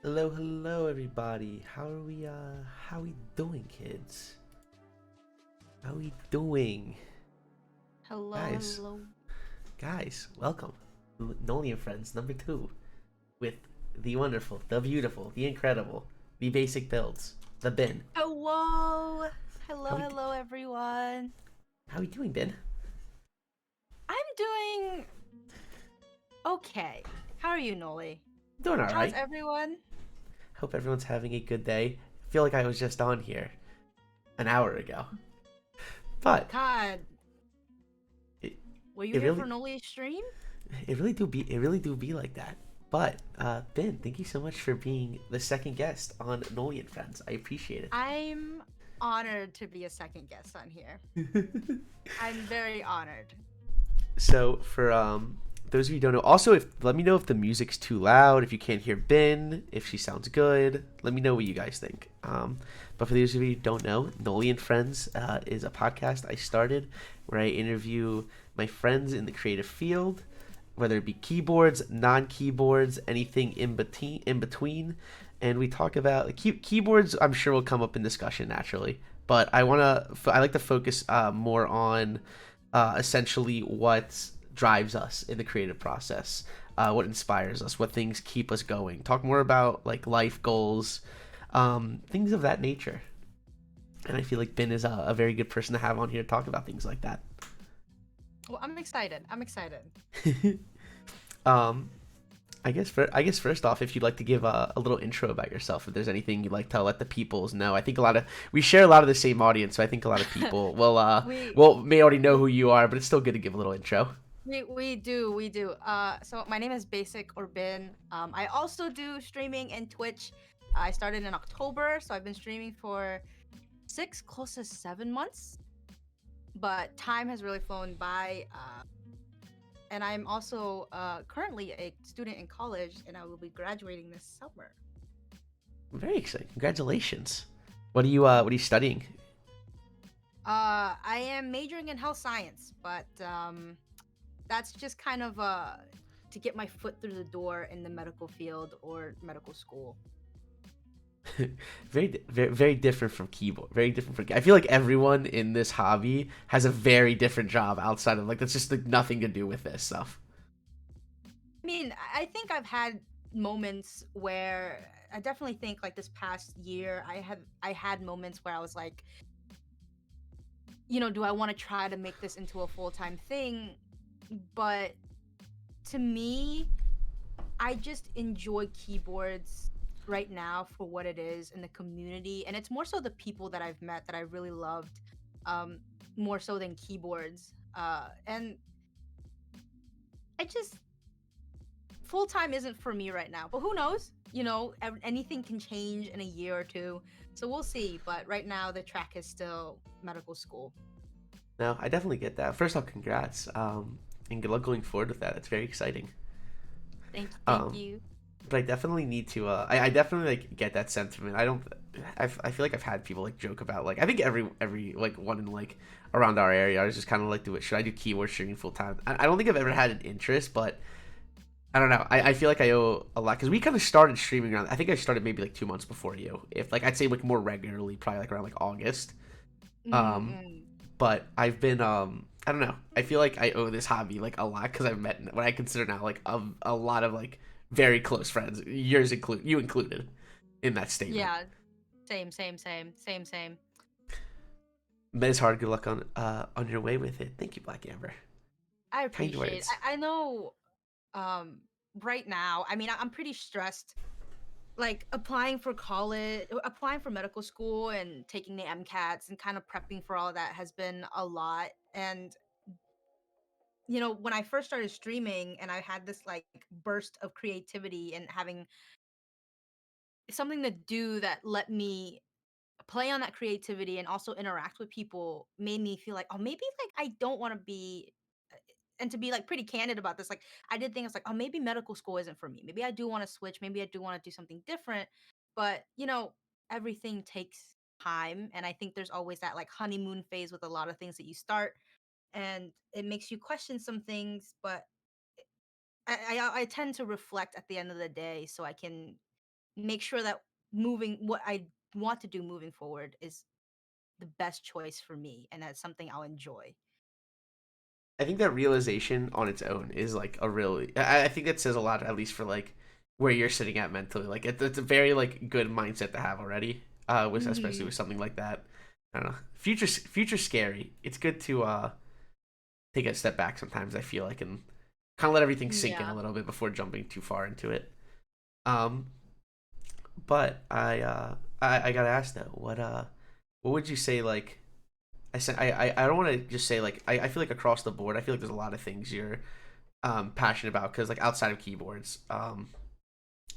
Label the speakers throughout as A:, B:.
A: Hello, hello, everybody. How we doing, kids? How we doing,
B: Hello,
A: guys?
B: hello.
A: Welcome to Noli Friends number two with the wonderful, the beautiful, the incredible, the Basick Builds, the Bin.
B: Hello.
A: How
B: Hello,
A: we
B: hello, everyone.
A: how we doing, Bin?
B: I'm doing okay. How are you, Noli?
A: Doing all
B: How's
A: right.
B: everyone?
A: Hope everyone's having a good day. I feel like I was just on here an hour ago, but
B: God,
A: it
B: were you
A: it
B: here
A: really
B: for Noli's stream?
A: it really do be like that. But Ben, thank you so much for being the second guest on Noli and Friends. I appreciate
B: I'm honored to be a second guest on here.
A: it.
B: I'm very honored.
A: So for those of you who don't know, also if let me know if the music's too loud, if you can't hear Ben, if she sounds good. Let me know what you guys think. But for those of you who don't know, Noli and Friends is a podcast I started where I interview my friends in the creative field, whether it be keyboards, non-keyboards, anything in between, and we talk about keyboards. I'm sure will come up in discussion naturally, but I like to focus more on essentially what drives us in the creative process, what inspires us, what things keep us going. Talk more about like life goals, things of that nature. And I feel like Ben is a very good person to have on here to talk about things like that.
B: Well, I'm excited. I'm excited.
A: um, I guess first off, if you'd like to give a little intro about yourself, if there's anything you'd like to let the peoples know. I think we share a lot of the same audience, so I think a lot of people
B: we
A: may already know who you are, but it's still good to give a little intro.
B: we do. So my name is Basic or Binh. I also do streaming and Twitch. I started in October, so I've been streaming for six, close to 7 months. But time has really flown by. And I'm also currently a student in college, and I will be graduating this summer.
A: Very exciting! Congratulations. What are you studying?
B: I am majoring in health science, but that's just kind of to get my foot through the door in the medical field or medical school.
A: Very different from keyboard. Very different from. I feel like everyone in this hobby has a very different job outside of like that's just like nothing to do with this stuff.
B: I mean, I think I've had moments where I definitely think like this past year I had moments where I was like, do I want to try to make this into a full-time thing? But to me, I just enjoy keyboards right now for what it is in the community, and it's more so the people that I've met that I really loved, um, more so than keyboards. And I just full time isn't for me right now, but who knows? Anything can change in a year or two, so we'll see. But right now, the track is still medical school.
A: No, I definitely get that. First off, congrats. And good luck going forward with that. It's very exciting.
B: Thank
A: Um,
B: you.
A: but I definitely need to. I definitely like get that sentiment. I don't. I feel like I've had people like joke about like I think every like one in like around our area. I was just kind of like, do it. Should I do keyword streaming full time? I don't think I've ever had an interest, but I don't know. I feel like I owe a lot because we kind of started streaming around. I think I started maybe like 2 months before you. If like I'd say like more regularly, probably like around like August. Um,
B: Mm-mm.
A: but I've been I don't know. I feel like I owe this hobby like a lot because I've met what I consider now like a lot of like very close friends, you included in that statement.
B: Yeah, same.
A: But it's hard. Good luck on your way with it. Thank you, Black Amber.
B: I
A: Kind
B: appreciate it.
A: words.
B: I know um right now, I mean, I'm pretty stressed, like applying for college, applying for medical school and taking the MCATs and kind of prepping for all of that has been a lot. And when I first started streaming and I had this like burst of creativity and having something to do that let me play on that creativity and also interact with people, made me feel like, oh, maybe like I don't want to be, and to be like pretty candid about this, like I did think it's like, oh, maybe medical school isn't for me. Maybe I do want to switch. Maybe I do want to do something different. But everything takes time, and I think there's always that like honeymoon phase with a lot of things that you start, and it makes you question some things. But I tend to reflect at the end of the day, so I can make sure that moving what I want to do moving forward is the best choice for me, and that's something I'll enjoy.
A: I think that realization on its own is like a really. I think that says a lot, at least for like where you're sitting at mentally. Like it's a very like good mindset to have already. With especially
B: Mhm.
A: with something like that. I don't know. Future scary. It's good to take a step back sometimes. I feel like and kind of let everything sink in a
B: Yeah.
A: little bit before jumping too far into it. Um, but I gotta ask though, what would you say like I said I don't want to just say like I feel like across the board I feel like there's a lot of things you're passionate about because like outside of keyboards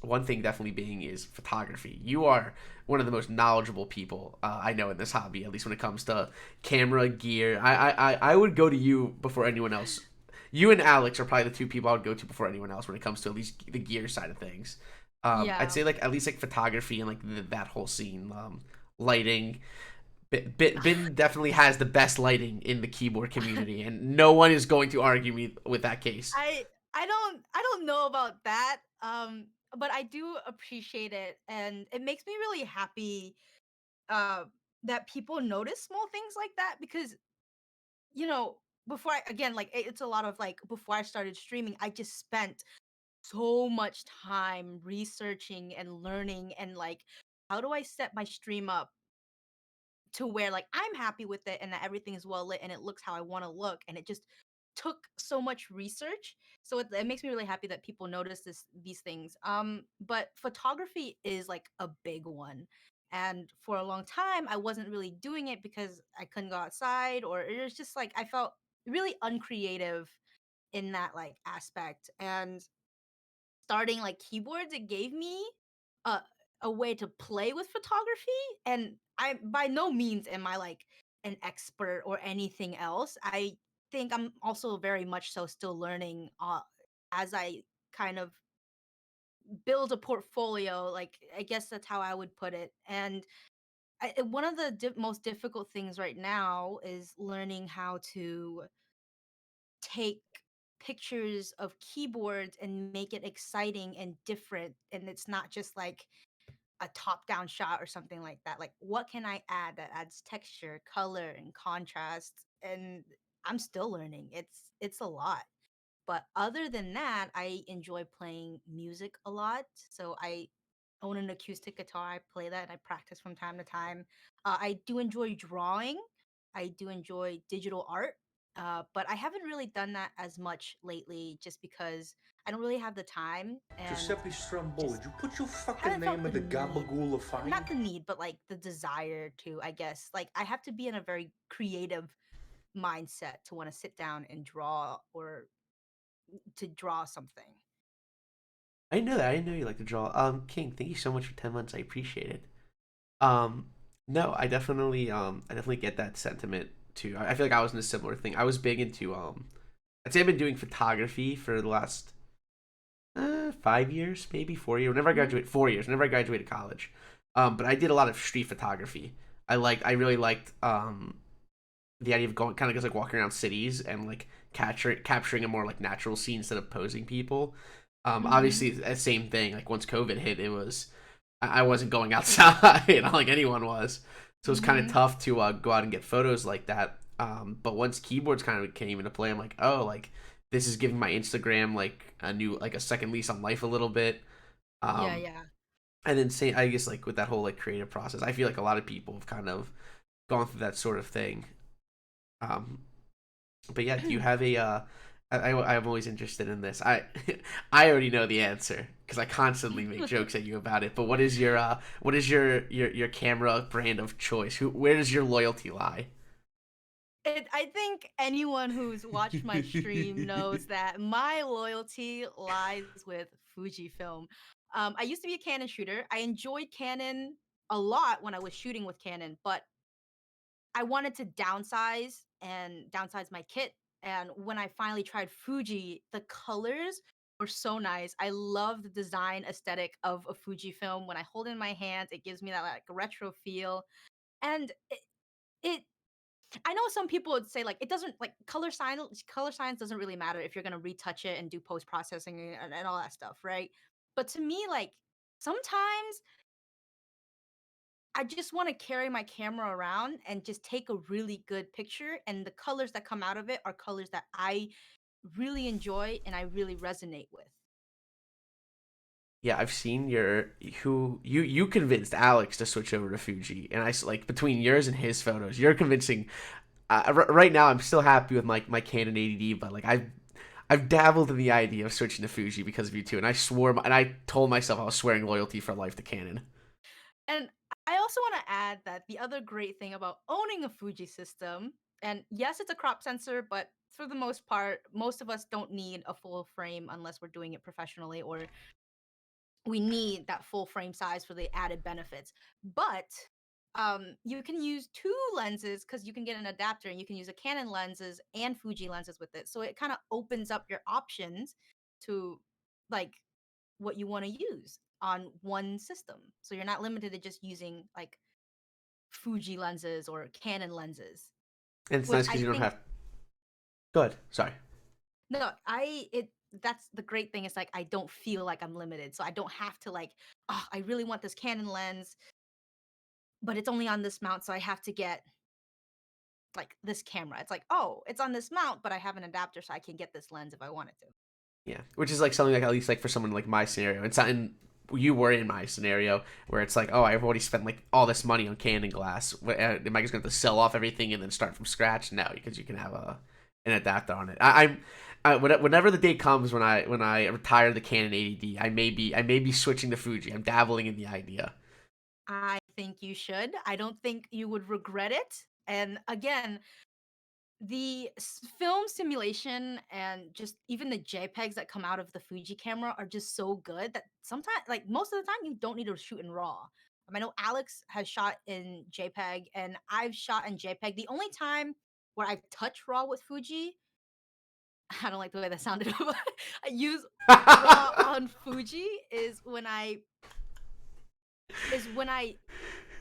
A: one thing definitely being is photography. You are one of the most knowledgeable people I know in this hobby, at least when it comes to camera gear. I would go to you before anyone else. You and Alex are probably the two people I would go to before anyone else when it comes to at least the gear side of things. I'd
B: Yeah.
A: say like at least like photography and like that whole scene, lighting. Bin definitely has the best lighting in the keyboard community, and no one is going to argue me with that case.
B: I don't know about that. But I do appreciate it, and it makes me really happy uh that people notice small things like that because you know before I again like it's a lot of like before I started streaming I just spent so much time researching and learning and like how do I set my stream up to where like I'm happy with it and that everything is well lit and it looks how I want to look and it just took so much research so it makes me really happy that people notice these things but photography is like a big one and for a long time I wasn't really doing it because I couldn't go outside or it was just like I felt really uncreative in that like aspect and starting like keyboards, it gave me a a way to play with photography. And I by no means am I like an expert or anything else. I think I'm also very much so still learning as I kind of build a portfolio. Like I guess that's how I would put it. And one of the most difficult things right now is learning how to take pictures of keyboards and make it exciting and different and it's not just like a top down shot or something like that like what can I add that adds texture color and contrast and I'm still learning it's a lot but other than that, I enjoy playing music a lot. So I own an acoustic guitar. I play that and I practice from time to time. I do enjoy drawing. I do enjoy digital art. But I haven't really done that as much lately just because I don't really have the time and
C: Giuseppe Strambo,
B: just
C: would you put your fucking
B: haven't felt
C: name in
B: the
C: the
B: need.
C: gabagool of fire?
B: Not the need, but like the desire to, I guess. Like I have to be in a very creative mindset to want to sit down and draw or to draw something.
A: I know that. I didn't know you like to draw. King, thank you so much for 10 months. I appreciate it. Um, no, I definitely get that sentiment too. I feel like I was in a similar thing. I was big into I'd say I've been doing photography for the last 5 years, maybe 4 years. Whenever I
B: Mhm.
A: graduated, 4 years. Whenever I graduated college, but I did a lot of street photography. I really liked the idea of going kind of just like walking around cities and like capturing a more like natural scene instead of posing people.
B: Mhm.
A: Obviously, the same thing. Like once COVID hit, it was I wasn't going outside, not like anyone was, so it was kind of
B: Mhm.
A: tough to go out and get photos like that. But once keyboards kind of came into play, I'm like, oh, like this is giving my Instagram like a second lease on life a little bit.
B: Yeah,
A: Um,
B: yeah.
A: and then say I guess like with that whole like creative process, I feel like a lot of people have kind of gone through that sort of thing. Um, but yeah, do you have a? I'm always interested in this. I already know the answer because I constantly make jokes at you about it. But what is your camera brand of choice? Where does your loyalty lie?
B: I think anyone who's watched my stream knows that my loyalty lies with Fujifilm. I used to be a Canon shooter. I enjoyed Canon a lot when I was shooting with Canon, but I wanted to downsize my kit. And when I finally tried Fuji, the colors were so nice. I love the design aesthetic of a Fujifilm. When I hold it in my hands, it gives me that like retro feel. And it I know some people would say like it doesn't like color science doesn't really matter if you're gonna retouch it and do post processing and all that stuff, right? But to me, like sometimes I just want to carry my camera around and just take a really good picture, and the colors that come out of it are colors that I really enjoy and I really resonate with.
A: Yeah, I've seen your who you convinced Alex to switch over to Fuji, and like between yours and his photos, you're convincing. Right now, I'm still happy with my Canon 80D, but like I've dabbled in the idea of switching to Fuji because of you two, and I told myself I was swearing loyalty for life to Canon.
B: And I also want to add that the other great thing about owning a Fuji system, and yes, it's a crop sensor, but for the most part, most of us don't need a full frame unless we're doing it professionally, or we need that full frame size for the added benefits. But you can use two lenses because you can get an adapter and you can use a Canon lenses and Fuji lenses with it. So it kind of opens up your options to like what you want to use on one system. So you're not limited to just using like Fuji lenses or Canon lenses,
A: And it's
B: which
A: nice because
B: I
A: you don't
B: think
A: have. Good. Sorry.
B: no, I it that's the great thing is like I don't feel like I'm limited. So I don't have to like, oh, I really want this Canon lens, but it's only on this mount, so I have to get like this camera. It's like, oh, it's on this mount, but I have an adapter so I can get this lens if I wanted to.
A: Yeah, which is like something like at least like for someone like my scenario, it's not in you were in my scenario where it's like, oh, I've already spent like all this money on Canon glass. Am I just going to sell off everything and then start from scratch? No, because you can have a an adapter on it. Whenever the day comes when I retire the Canon 80D, I may be switching to Fuji. I'm dabbling in the idea.
B: I think you should. I don't think you would regret it. And again, the film simulation and just even the JPEGs that come out of the Fuji camera are just so good that sometimes, like most of the time, you don't need to shoot in RAW. I know Alex has shot in JPEG and I've shot in JPEG. The only time where I've touched RAW with Fuji, I don't like the way that sounded, but I use RAW on Fuji is when I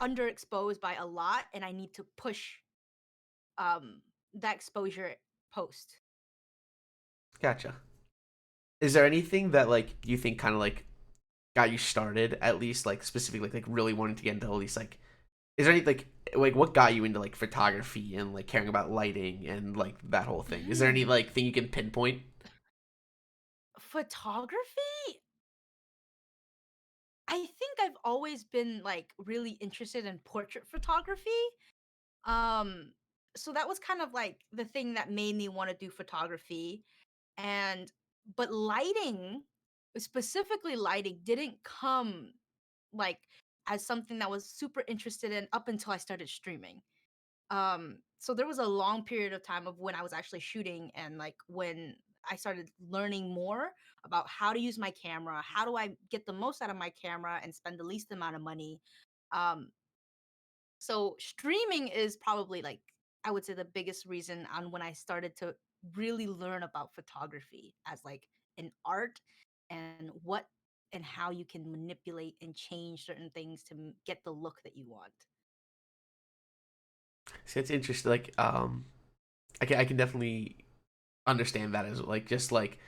B: underexpose by a lot and I need to push um that exposure post.
A: Gotcha. Is there anything that like you think kind of like got you started at least like specifically like really wanting to get into at least like is there any like what got you into like photography and like caring about lighting and like that whole thing? Is there any
B: Hmm.
A: like thing you can pinpoint?
B: Photography? I think I've always been like really interested in portrait photography. Um so that was kind of like the thing that made me want to do photography, and but lighting, specifically lighting, didn't come like as something that was super interested in up until I started streaming. So there was a long period of time of when I was actually shooting and like when I started learning more about how to use my camera, how do I get the most out of my camera and spend the least amount of money. um so streaming is probably like, I would say, the biggest reason on when I started to really learn about photography as like an art, and what and how you can manipulate and change certain things to get the look that you want.
A: See, it's interesting. Like, I can definitely understand that as like just like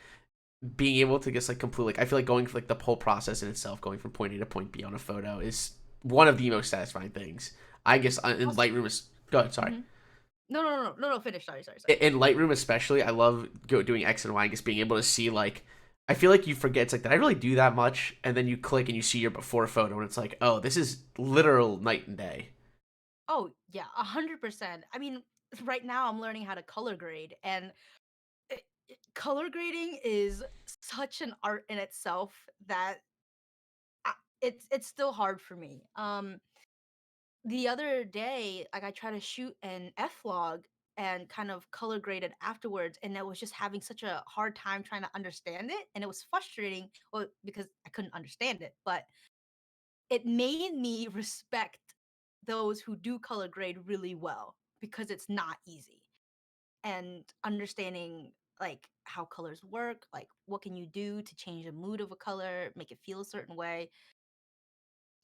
A: being able to just like complete like I feel like going for like the whole process in itself, going from point A to point B on a photo is one of the most satisfying things. I guess in
B: Also,
A: Lightroom is go ahead. Sorry.
B: mhm. No, finish. Sorry.
A: In Lightroom especially, I love doing X and Y and just being able to see like I feel like you forget it's like did I really do that much? And then you click and you see your before photo and it's like, oh, this is literal night and day.
B: Oh, yeah, 100%. I mean, right now I'm learning how to color grade, and color grading is such an art in itself that it's still hard for me. The other day, like I tried to shoot an F log and kind of color graded afterwards, and I was just having such a hard time trying to understand it, and it was frustrating. Well, because I couldn't understand it, but it made me respect those who do color grade really well because it's not easy. And understanding like how colors work, like what can you do to change the mood of a color, make it feel a certain way.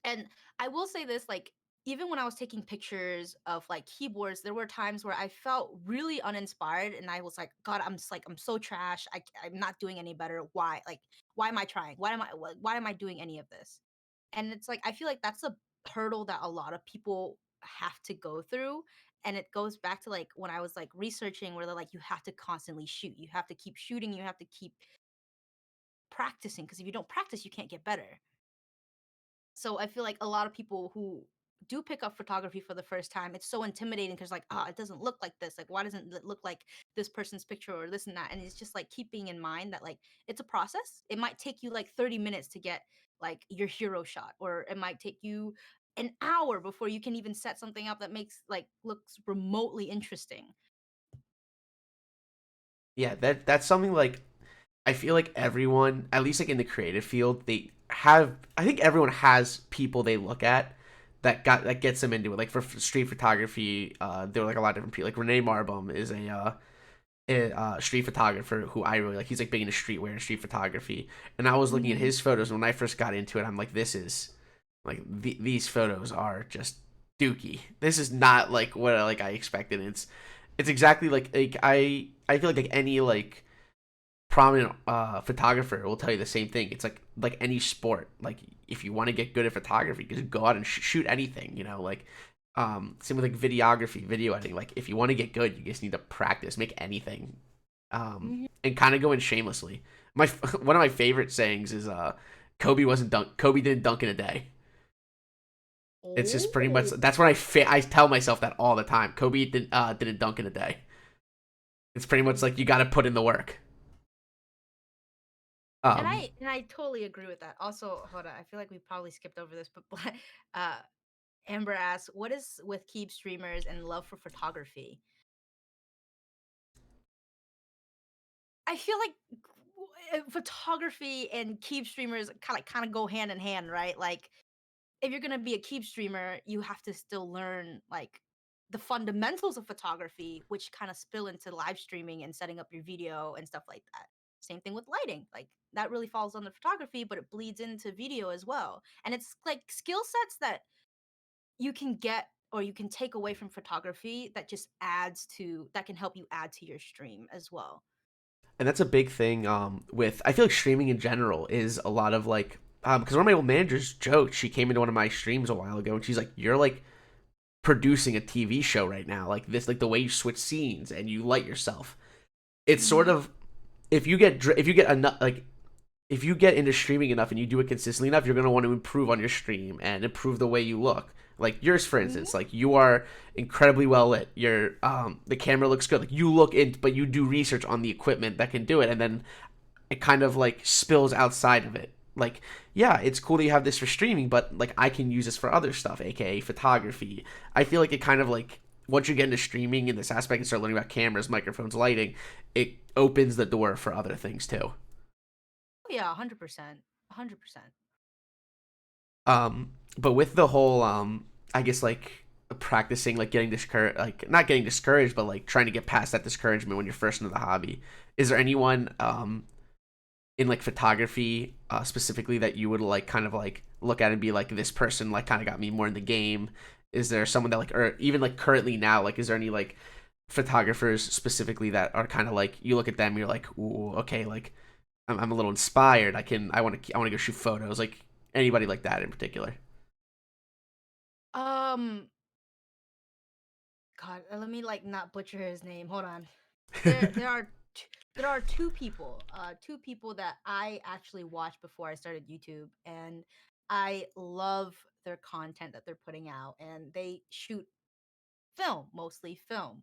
B: And I will say this, like even when I was taking pictures of like keyboards, there were times where I felt really uninspired and I was like, God, I'm so trash. I'm not doing any better. Why? Like, why am I trying? Why am I doing any of this? And it's like I feel like that's a hurdle that a lot of people have to go through. And it goes back to like when I was like researching where they're like you have to constantly shoot. You have to keep shooting, you have to keep practicing because if you don't practice, you can't get better. So I feel like a lot of people who do pick up photography for the first time, it's so intimidating because like, it doesn't look like this. Like, why doesn't it look like this person's picture or this and that? And it's just like keeping in mind that like it's a process. It might take you like 30 minutes to get like your hero shot, or it might take you an hour before you can even set something up that makes like looks remotely interesting.
A: Yeah, that's something like I feel like everyone, at least like in the creative field, they have. I think everyone has people they look at that gets them into it. Like for street photography, there are like a lot of different people. Like Renee Marbum is a street photographer who I really like. He's like big into streetwear and street photography. And I was looking at
B: Hmm.
A: his photos when I first got into it. I'm like, this is like these photos are just dookie. This is not like what like I expected. It's exactly like I feel like any like prominent photographer will tell you the same thing. It's like any sport. Like if you want to get good at photography, just go out and shoot anything. You know, like same with like videography, video editing. Like if you want to get good, you just need to practice, make anything,
B: Hmm.
A: and kind of go in shamelessly. My one of my favorite sayings is Kobe didn't dunk in a day. It's just pretty much
B: Oh.
A: that's what I tell myself that all the time. Kobe didn't dunk in a day. It's pretty much like you got to put in the work.
B: And
A: Um,
B: I totally agree with that. Also, hold on, I feel like we probably skipped over this, but uh Amber asks, "What is with keep streamers and love for photography?" I feel like photography and keep streamers kind of go hand in hand, right? Like if you're gonna be a keep streamer, you have to still learn like the fundamentals of photography, which kind of spill into live streaming and setting up your video and stuff like that. Same thing with lighting. Like that really falls on the photography, but it bleeds into video as well. And it's like skill sets that you can get or you can take away from photography that just adds to that can help you add to your stream as well.
A: and that's a big thing with I feel like streaming in general is a lot of like because one of my old managers joked she came into one of my streams a while ago and she's like you're like producing a TV show right now like this like the way you switch scenes and you light yourself it's sort
B: Hmm.
A: of if you get enough like if you get into streaming enough and you do it consistently enough, you're gonna want to improve on your stream and improve the way you look. Like yours, for
B: Hmm.
A: instance, like you are incredibly well lit. Your the camera looks good. Like you look in, but you do research on the equipment that can do it, and then it kind of like spills outside of it. Like yeah, it's cool that you have this for streaming, but like I can use this for other stuff, aka photography. I feel like it kind of like once you get into streaming in this aspect and start learning about cameras, microphones, lighting, it opens the door for other things too.
B: Oh yeah, 100%. 100%.
A: But with the whole I guess like practicing like getting discouraged like not getting discouraged but like trying to get past that discouragement when you're first into the hobby, is there anyone in like photography specifically that you would like kind of like look at and be like this person like kind of got me more in the game? Is there someone that like or even like currently now like is there any like photographers specifically that are kind of like you look at them and you're like ooh okay like I'm a little inspired. I want to go shoot photos. Like anybody like that in particular.
B: Um God, let me like not butcher his name. Hold on. There are there are two people that I actually watched before I started YouTube, and I love their content that they're putting out, and they shoot film, mostly film.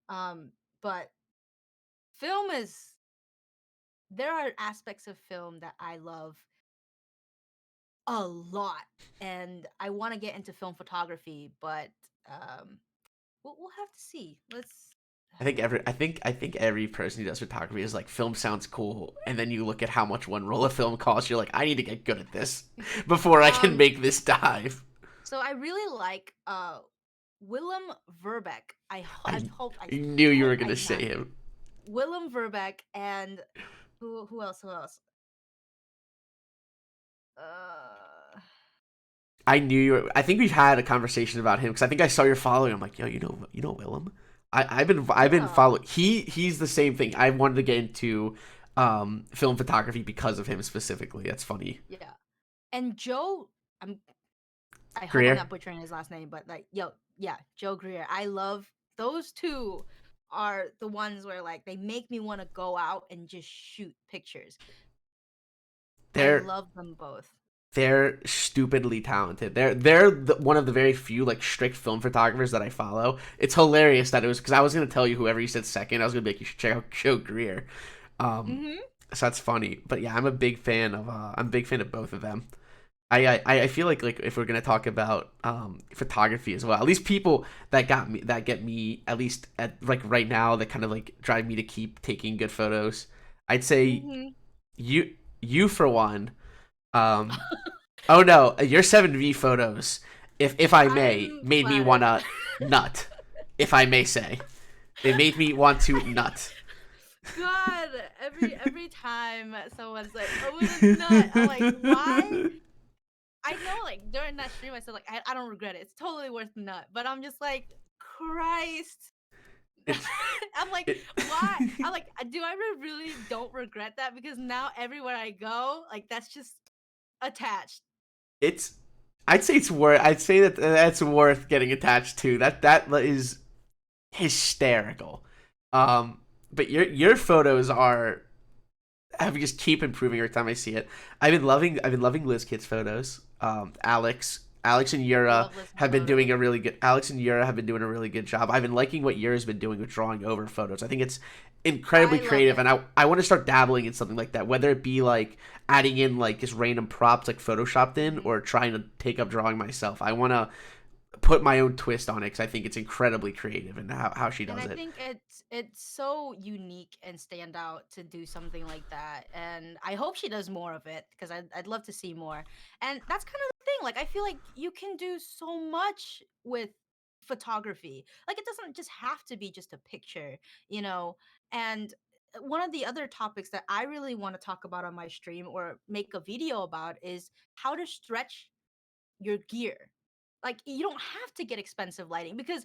B: Um, but film is there are aspects of film that I love a lot, and I want to get into film photography, but um, we'll have to see. Let's.
A: I think every person who does photography is like film sounds cool, and then you look at how much one roll of film costs. You're like, I need to get good at this before I can
B: Um,
A: make this dive.
B: So I really like Willem Verbeek.
A: I
B: I
A: knew you were
B: hope
A: gonna
B: I not
A: say him.
B: Willem Verbeek and who else? Who else? Uh
A: I knew you. Were, I think we've had a conversation about him because I think I saw your following. I'm like, yo, you know Willem. I've been
B: yeah,
A: following. He's the same thing. I wanted to get into film photography because of him specifically. That's funny.
B: yeah. And Joe. I'm I hope I'm
A: Greer.
B: not butchering his last name, but like, yo, yeah, Joe Greer. I love those two are the ones where like they make me want to go out and just shoot pictures. I
A: They're
B: love them both.
A: they're stupidly talented. They're one of the very few like strict film photographers that I follow. It's hilarious that it was because I was gonna tell you whoever you said second. I was gonna be like you should check out Joe Greer. Um,
B: Mhm.
A: so that's funny. But yeah, I'm a big fan of both of them. I feel like if we're gonna talk about photography as well, at least people that get me at least at like right now that kind of like drive me to keep taking good photos. I'd say
B: Mhm.
A: you you for one. Um, oh no, your 7V photos, if I may,
B: I'm
A: made me
B: flattered.
A: wanna nut. If I may say, they made me want to nut.
B: God, every time someone's like, "I want a nut," I'm like, "Why?" I know, like during that stream, I said like, I don't regret it. It's totally worth the nut. But I'm just like, Christ.
A: it's
B: I'm like,
A: it.
B: why? I'm like, do I really don't regret that? Because now everywhere I go, like that's just attached.
A: it's I'd say it's worth. I'd say that that's worth getting attached to. That is hysterical. Um, but your photos are have just keep improving every time I see it. I've been loving Liz Kit's photos. Alex and
B: I
A: Yura
B: love listening
A: have been doing
B: photos.
A: a really good. Alex and Yura have been doing a really good job. I've been liking what Yura's been doing with drawing over photos. I think it's incredibly
B: I love
A: creative,
B: it.
A: and I want to start dabbling in something like that. Whether it be like adding in like just random props like photoshopped in,
B: Mhm.
A: or trying to take up drawing myself. I want to put my own twist on it because I think it's incredibly creative and how she
B: And
A: does
B: I
A: it.
B: think it's so unique and stand out to do something like that. And I hope she does more of it because I'd love to see more. And that's kind of the thing. Like I feel like you can do so much with photography. Like it doesn't just have to be just a picture, you know. And one of the other topics that I really want to talk about on my stream or make a video about is how to stretch your gear. Like you don't have to get expensive lighting because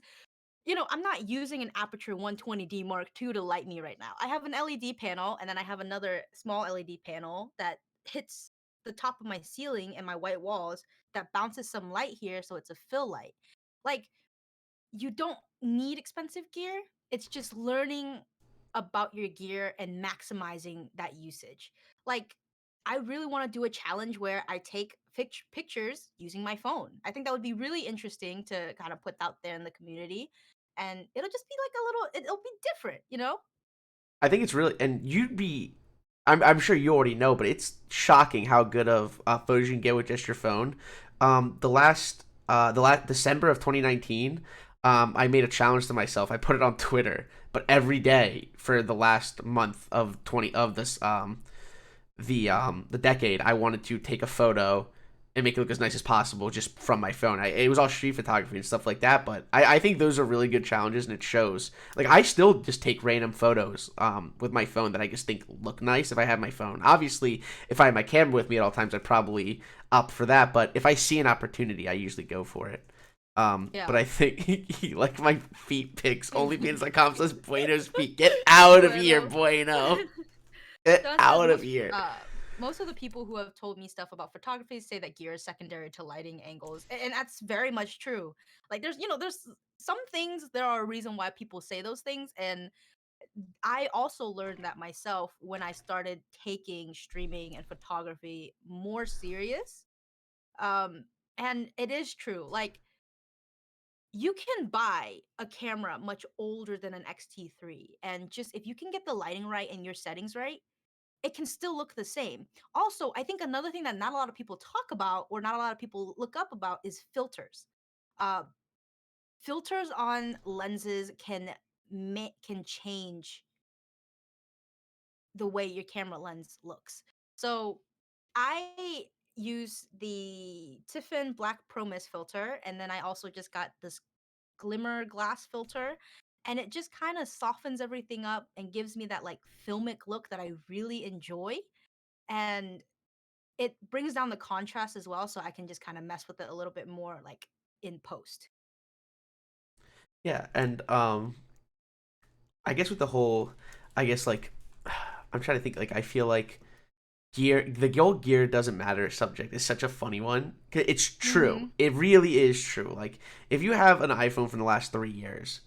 B: I'm not using an Aperture 120D Mark II to light me right now. I have an LED panel and then I have another small LED panel that hits the top of my ceiling and my white walls that bounces some light here so it's a fill light. Like you don't need expensive gear. It's just learning about your gear and maximizing that usage. Like, I really want to do a challenge where I take pictures using my phone. I think that would be really interesting to kind of put out there in the community. And it'll just be like a little, it'll be different, you know?
A: I think it's really, and you'd be, I'm sure you already know, but it's shocking how good of photos you can get with just your phone. The last December of 2019, I made a challenge to myself. I put it on Twitter, but every day for the last month of 20 of this the decade, I wanted to take a photo and make it look as nice as possible just from my phone. It was all street photography and stuff like that, but I think those are really good challenges and it shows. Like I still just take random photos with my phone that I just think look nice if I have my phone. Obviously, if I have my camera with me at all times, I'd probably opt for that. But if I see an opportunity, I usually go for it. But
B: Yeah.
A: I think like my feet pics. OnlyFans.com says Bueno's feet. Get out of here,
B: Bueno.
A: Bueno. Get
B: Don't say
A: out of
B: most
A: here.
B: most of the people who have told me stuff about photography say that gear is secondary to lighting angles, and that's very much true. Like there's some things there are a reason why people say those things, and I also learned that myself when I started taking streaming and photography more serious. Um, and it is true. Like you can buy a camera much older than an XT3, and just if you can get the lighting right and your settings right, it can still look the same. Also, I think another thing that not a lot of people talk about or not a lot of people look up about is filters. Uh, Filters on lenses can change the way your camera lens looks. So I use the Tiffin Black Pro Mist filter, and then I also just got this glimmer glass filter, and it just kind of softens everything up and gives me that like filmic look that I really enjoy. And it brings down the contrast as well, so I can just kind of mess with it a little bit more like in post.
A: Yeah, and I guess with the whole, I guess like, I'm trying to think. Like, I feel like the old gear doesn't matter subject is such a funny one. 'Cause it's true.
B: Mhm.
A: It really is true. Like if you have an iPhone from the last 3 years,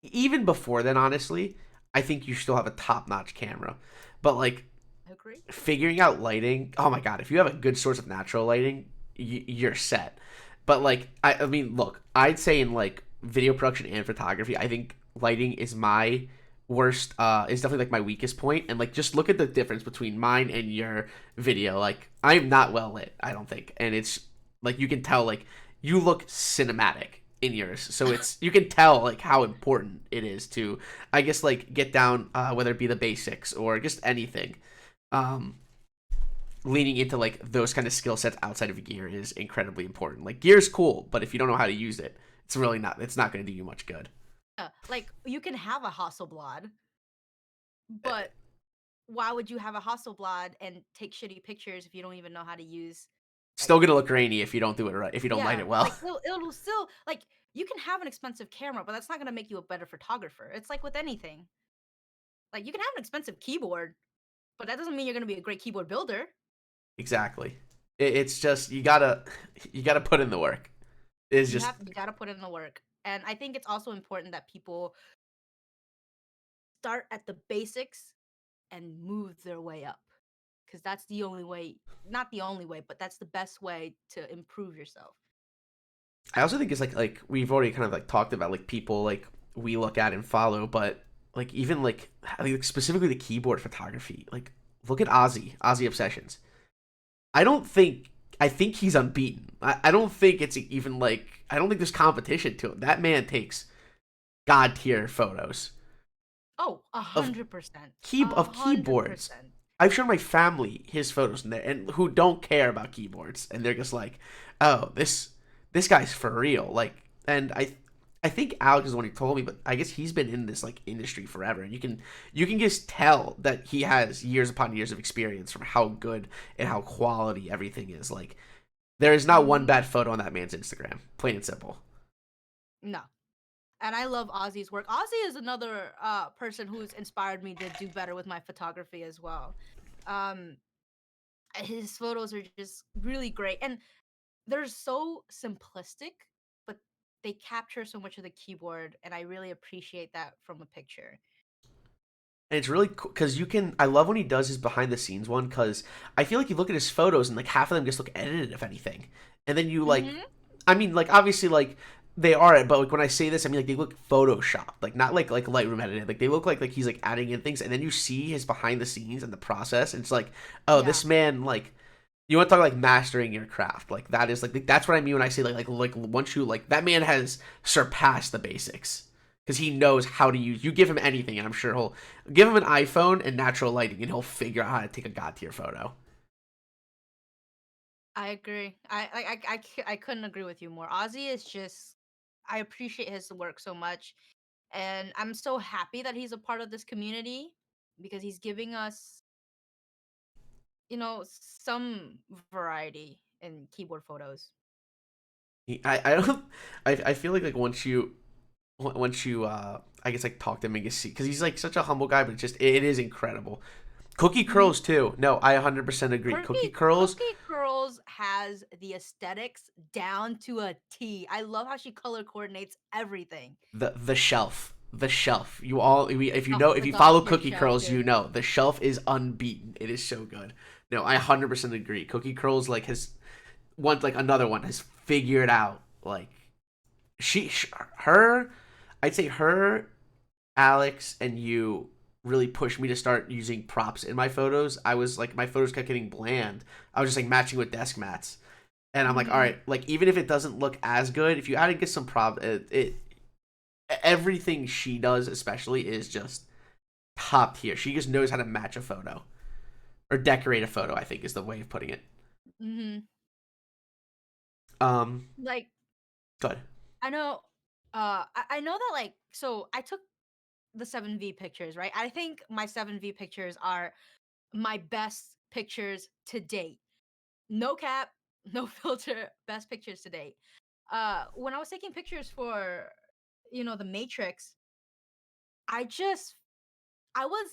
A: even before then, honestly, I think you still have a top notch camera. But like
B: I agree.
A: figuring out lighting, oh my god, if you have a good source of natural lighting, you're set. But like, I mean, look, I'd say in like video production and photography, I think lighting is my worst. Is definitely like my weakest point. And like, just look at the difference between mine and your video. Like, I'm not well lit, I don't think, and it's like you can tell like you look cinematic in yours, so it's you can tell like how important it is to, I guess, like get down, whether it be the basics or just anything. Um, Leaning into like those kind of skill sets outside of gear is incredibly important. Like gear's cool, but if you don't know how to use it, it's really not. It's not going to do you much good.
B: Like you can have a Hasselblad, but why would you have a Hasselblad and take shitty pictures if you don't even know how to use like
A: Still going to look grainy if you don't do it right. If you don't light
B: yeah,
A: it well.
B: like it'll still like you can have an expensive camera, but that's not gonna make you a better photographer. It's like with anything. Like you can have an expensive keyboard, but that doesn't mean you're gonna be a great keyboard builder.
A: Exactly. It's just you gotta put in the work. It's just
B: You gotta put in the work. And I think it's also important that people start at the basics and move their way up. Because that's the only way, not the only way, but that's the best way to improve yourself.
A: I also think it's like we've already kind of like talked about like people like we look at and follow, but like even like I think specifically the keyboard photography. Like look at Ozzy Obsessions. I don't think I think he's unbeaten. I don't think it's even like I don't think there's competition to him. That man takes god tier photos
B: Oh, a
A: of
B: hundred percent. A
A: of
B: hundred
A: keyboards.
B: percent.
A: I've shown my family his photos in there and who don't care about keyboards and they're just like, "Oh, this guy's for real." Like and I think Alex is the one who told me, but I guess he's been in this like industry forever and you can just tell that he has years upon years of experience from how good and how quality everything is. Like there is not one
B: Hmm.
A: bad photo on that man's Instagram. Plain and simple.
B: No. And I love Ozzy's work. Ozzy is another person who's inspired me to do better with my photography as well. Um, his photos are just really great, and they're so simplistic, but they capture so much of the keyboard, and I really appreciate that from a picture.
A: And it's really cool because you can. I love when he does his behind the scenes one because I feel like you look at his photos and like half of them just look edited, if anything. And then you like,
B: Hmm.
A: I mean, like obviously like they are, but like when I say this, I mean like they look photoshopped, like not like Lightroom edited. Like they look like he's like adding in things, and then you see his behind the scenes and the process, and it's like, oh,
B: Yeah,
A: this man like you want to talk like mastering your craft, like that is like that's what I mean when I say like once you like that man has surpassed the basics because he knows how to use. You give him anything, and I'm sure he'll give him an iPhone and natural lighting, and he'll figure out how to take a god tier photo.
B: I agree. I couldn't agree with you more. Ozzy is just I appreciate his work so much, and I'm so happy that he's a part of this community because he's giving us, some variety in keyboard photos.
A: I don't I feel like once you I guess like talk to him and see because he's like such a humble guy, but it is incredible. Cookie
B: Mhm.
A: curls too. No, I 100% agree. Cookie curls,
B: Cookie Curls has the aesthetics down to a T. I love how she color coordinates everything.
A: the shelf. You all if you
B: Oh,
A: know if
B: the
A: you
B: god
A: follow
B: tier
A: Cookie
B: shelf,
A: Curls, you
B: dude.
A: know the shelf is unbeaten. It is so good. No, I 100% agree. Cookie Curls like has one like another one has figured out like her I'd say her, Alex, and you really pushed me to start using props in my photos. I was like my photos kept getting bland. I was just like matching with desk mats. And I'm like, all
B: Mhm.
A: right, like even if it doesn't look as good, if you add and get some prop, it everything she does especially is just top tier. She just knows how to match a photo or decorate a photo. I think is the way of putting it.
B: Mhm.
A: Um,
B: Like
A: good.
B: I know I know that so I took the 7V pictures, right? I think my 7V pictures are my best pictures to date. No cap, no filter, best pictures to date. When I was taking pictures for the Matrix, I just I was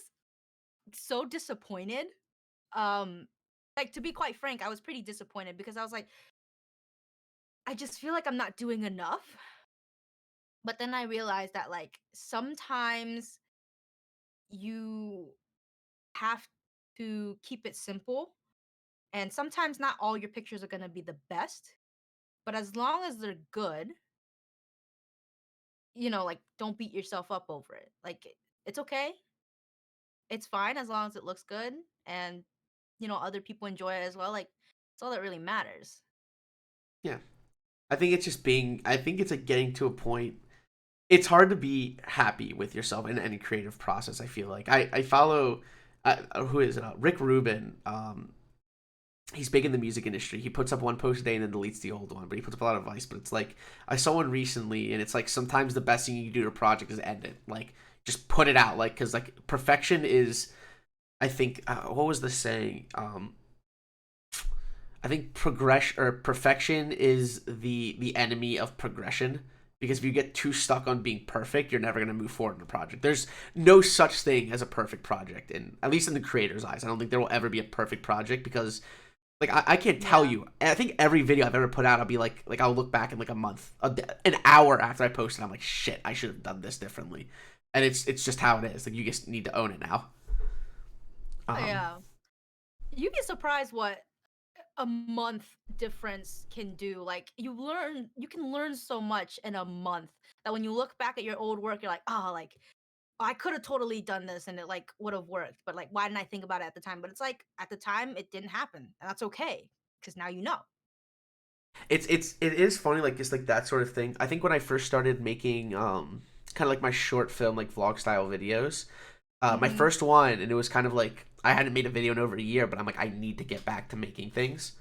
B: so disappointed. Um Like, to be quite frank, I was pretty disappointed because I was like, I just feel like I'm not doing enough. But then I realized that like sometimes you have to keep it simple, and sometimes not all your pictures are going to be the best, but as long as they're good, like don't beat yourself up over it. Like it's okay. It's fine as long as it looks good and other people enjoy it as well. Like it's all that really matters.
A: Yeah. I think it's just being. I think it's like getting to a point. It's hard to be happy with yourself in any creative process. I feel like I follow. Who is it? Rick Rubin. He's big in the music industry. He puts up one post a day and then deletes the old one, but he puts up a lot of advice. But it's like I saw one recently, and it's like sometimes the best thing you can do to a project is end it. Like just put it out. Like because like perfection is. I think what was the saying? I think progression or perfection is the enemy of progression, because if you get too stuck on being perfect, you're never going to move forward in a project. There's no such thing as a perfect project, and at least in the creator's eyes, I don't think there will ever be a perfect project, because like I can't tell
B: Yeah.
A: you. I think every video I've ever put out, I'll be like I'll look back in like a month, an hour after I posted, I'm like shit, I should have done this differently, and it's just how it is. Like you just need to own it now. Um,
B: Yeah. You'd be surprised what a month difference can do. Like you can learn so much in a month that when you look back at your old work, you're like, oh, like I could have totally done this and it like would have worked. But like, why didn't I think about it at the time? But it's like at the time it didn't happen. And that's okay. Because now you know.
A: it is funny, like just like that sort of thing. I think when I first started making kind of like my short film like vlog style videos, my
B: Mm-hmm.
A: first one, and it was kind of like I hadn't made a video in over a year, but I'm like I need to get back to making things.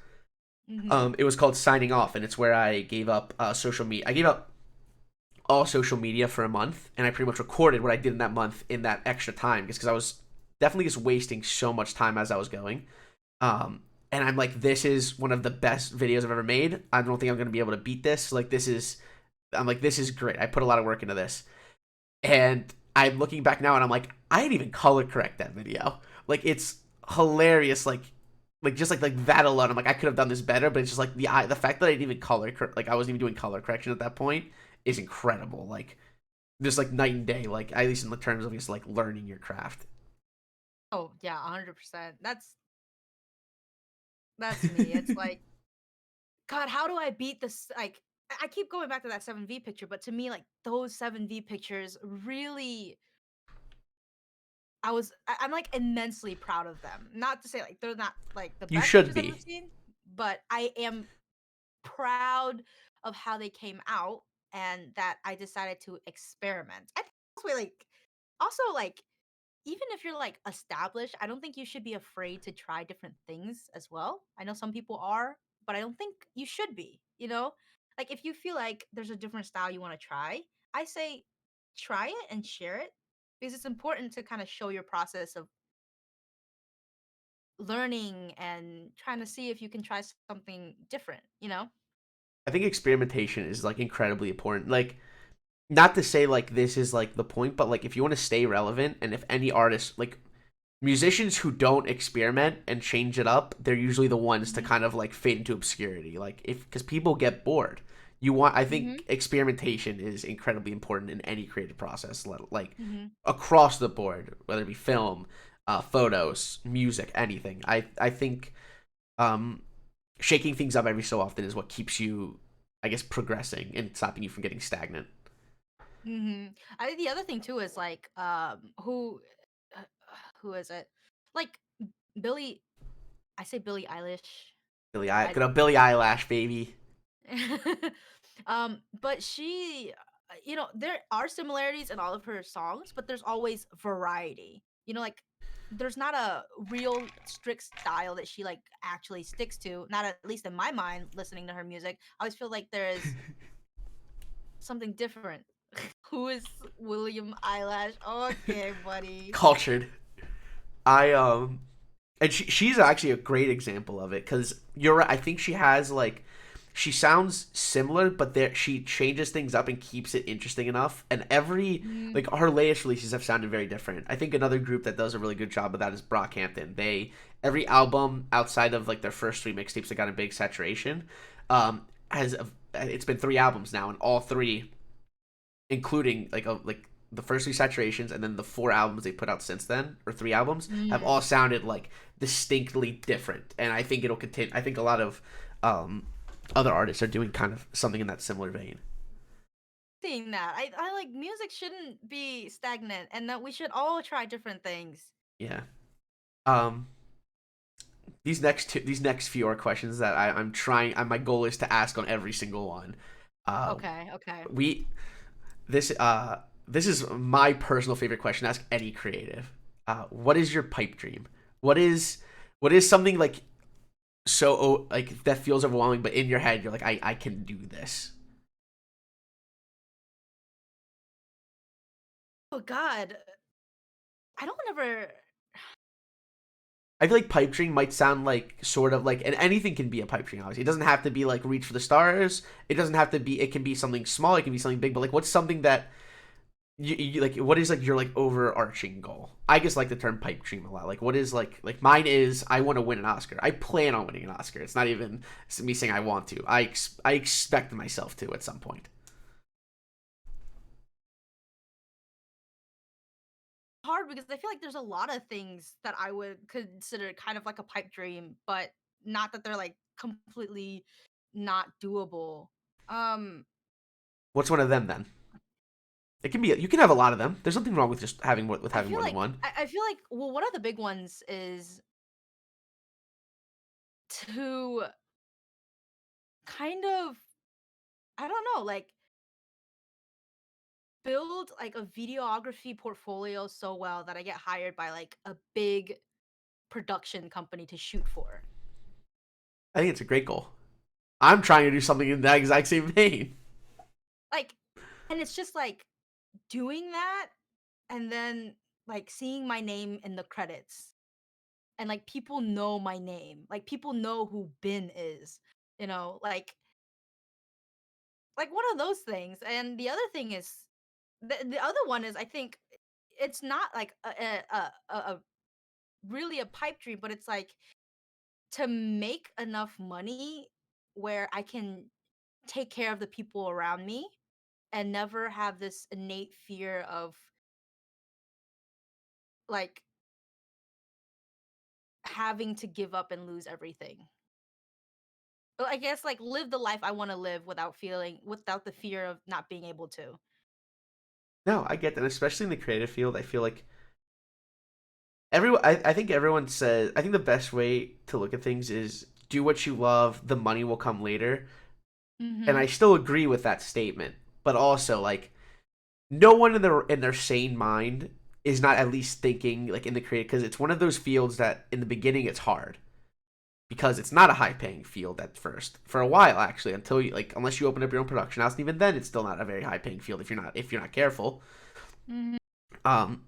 B: Mm-hmm.
A: It was called Signing Off, and it's where I gave up social media. I gave up all social media for a month, and I pretty much recorded what I did in that month in that extra time, just because I was definitely just wasting so much time as I was going. And I'm like, this is one of the best videos I've ever made. I don't think I'm gonna be able to beat this. Like I'm like, this is great. I put a lot of work into this, and I'm looking back now, and I'm like, I didn't even color correct that video. Like it's hilarious. Like just like that alone, I'm like, I could have done this better. But it's just like the fact that I didn't even like I wasn't even doing color correction at that point is incredible. Like just like night and day. Like at least in the terms of just like learning your craft.
B: Oh yeah, 100%. That's me. It's like, God, how do I beat this? Like, I keep going back to that 7V picture, but to me, like those 7V pictures really I'm like immensely proud of them. Not to say like they're not like the
A: You
B: best
A: should
B: pictures I've ever
A: be.
B: seen, but I am proud of how they came out and that I decided to experiment. I think that's way like also like even if you're like established, I don't think you should be afraid to try different things as well. I know some people are, but I don't think you should be. Like if you feel like there's a different style you want to try, I say try it and share it because it's important to kind of show your process of learning and trying to see if you can try something different.
A: I think experimentation is like incredibly important. Like not to say like this is like the point, but like if you want to stay relevant, and if any artist like musicians who don't experiment and change it up, they're usually the ones to
B: Mhm.
A: kind of like fade into obscurity. Like if because people get bored. I think
B: Mhm.
A: experimentation is incredibly important in any creative process, like
B: Mhm.
A: across the board, whether it be film, photos, music, anything. I think um, shaking things up every so often is what keeps you, I guess, progressing and stopping you from getting stagnant.
B: I think the other thing too is like uh, who is it? Like Billy I say Billie Eilish. I
A: Good old Billie Eyelash, baby.
B: but she there are similarities in all of her songs, but there's always variety. Like there's not a real strict style that she like actually sticks to. Not at least in my mind listening to her music. I always feel like there is something different. Who is William Eyelash? Okay, buddy.
A: Cultured. I and she's actually a great example of it, because you're right. I think she has like she sounds similar, but there she changes things up and keeps it interesting enough. And every
B: Mm,
A: like her latest releases have sounded very different. I think another group that does a really good job of that is Brockhampton. They every album outside of like their first three mixtapes that got a big saturation, has it's been three albums now, and all three, including like the first three saturations and then the four albums they put out since then, or three albums, have all
B: mm.
A: sounded like distinctly different. And I think it'll continue. I think a lot of um, other artists are doing kind of something in that similar vein.
B: Seeing that, I like music shouldn't be stagnant, and that we should all try different things.
A: Yeah. Um, these next few are questions that I'm trying. My goal is to ask on every single one. Uh,
B: Okay, okay.
A: we this this is my personal favorite question to ask any creative. What is your pipe dream? What is what is something like like that feels overwhelming, but in your head you're like, I can do this.
B: Oh God, I don't ever.
A: I feel like pipe dream might sound like sort of like, and anything can be a pipe dream. Obviously, it doesn't have to be like reach for the stars. It doesn't have to be. It can be something small. It can be something big. But like, what's something that you like? What is like your like overarching goal? I just like the term pipe dream a lot. Like, what is like mine is I want to win an Oscar. I plan on winning an Oscar. It's not even me saying I want to. I expect myself to at some point.
B: Hard because I feel like there's a lot of things that I would consider kind of like a pipe dream, but not that they're like completely not doable. Um,
A: What's one of them then? It can be. You can have a lot of them. There's nothing wrong with just having
B: I
A: having
B: feel
A: more than
B: like
A: one.
B: I feel like well, one of the big ones is to kind of I don't know, like build like a videography portfolio so well that I get hired by like a big production company to shoot for.
A: I think it's a great goal. I'm trying to do something in that exact same vein.
B: Like, and it's just like doing that and then like seeing my name in the credits and like people know my name. Like people know who Bin is, you know, like one of those things. And the other thing is the other one is I think it's not like a really a pipe dream, but it's like to make enough money where I can take care of the people around me and never have this innate fear of like having to give up and lose everything. Well, I guess like live the life I want to live without the fear of not being able to.
A: No, I get that, especially in the creative field. I feel like I think everyone says. I think the best way to look at things is do what you love. The money will come later, and I
B: Mhm.
A: still agree with that statement. But also, like, no one in their sane mind is not at least thinking like in the creative, because it's one of those fields that in the beginning it's hard because it's not a high paying field at first for a while, actually, until you like unless you open up your own production house, and even then it's still not a very high paying field if you're not careful.
B: Mhm.
A: um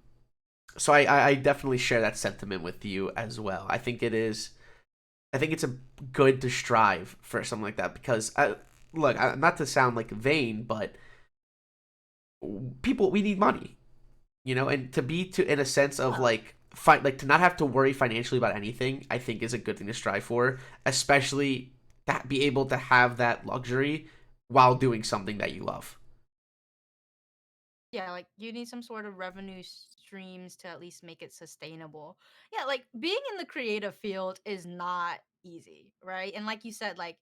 A: so I definitely share that sentiment with you as well. I think it's a good to strive for something like that, because look, not to sound like vain, but people, we need money, and to be to in a sense of
B: Yeah.
A: like like to not have to worry financially about anything, I think is a good thing to strive for, especially that be able to have that luxury while doing something that you love.
B: Yeah, like you need some sort of revenue streams to at least make it sustainable. Yeah, like being in the creative field is not easy, right? And like you said, like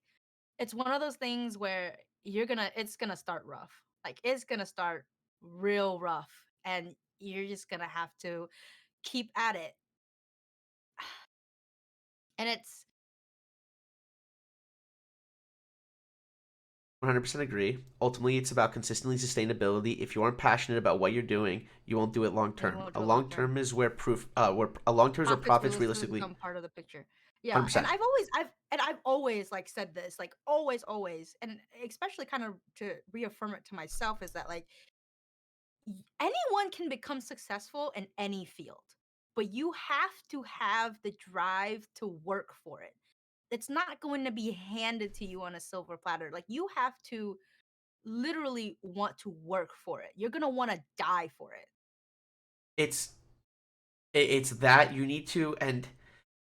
B: it's one of those things where it's gonna start rough. Like it's gonna start real rough and you're just gonna have to keep at it. And it's
A: 100% agree. Ultimately, it's about consistently sustainability. If you aren't passionate about what you're doing, you won't do it long
B: you
A: term.
B: won't
A: A
B: do it long
A: long
B: term.
A: term is where a long term is where
B: Profits
A: profits
B: realistically
A: realistically
B: become part of the picture. Yeah, and
A: 100%.
B: I've always like said this, like always, and especially kind of to reaffirm it to myself is that like anyone can become successful in any field, but you have to have the drive to work for it. it's not going to be handed to you on a silver platter. Like you have to literally want to work for it. You're going to want to die for it.
A: It's it's that you need to, and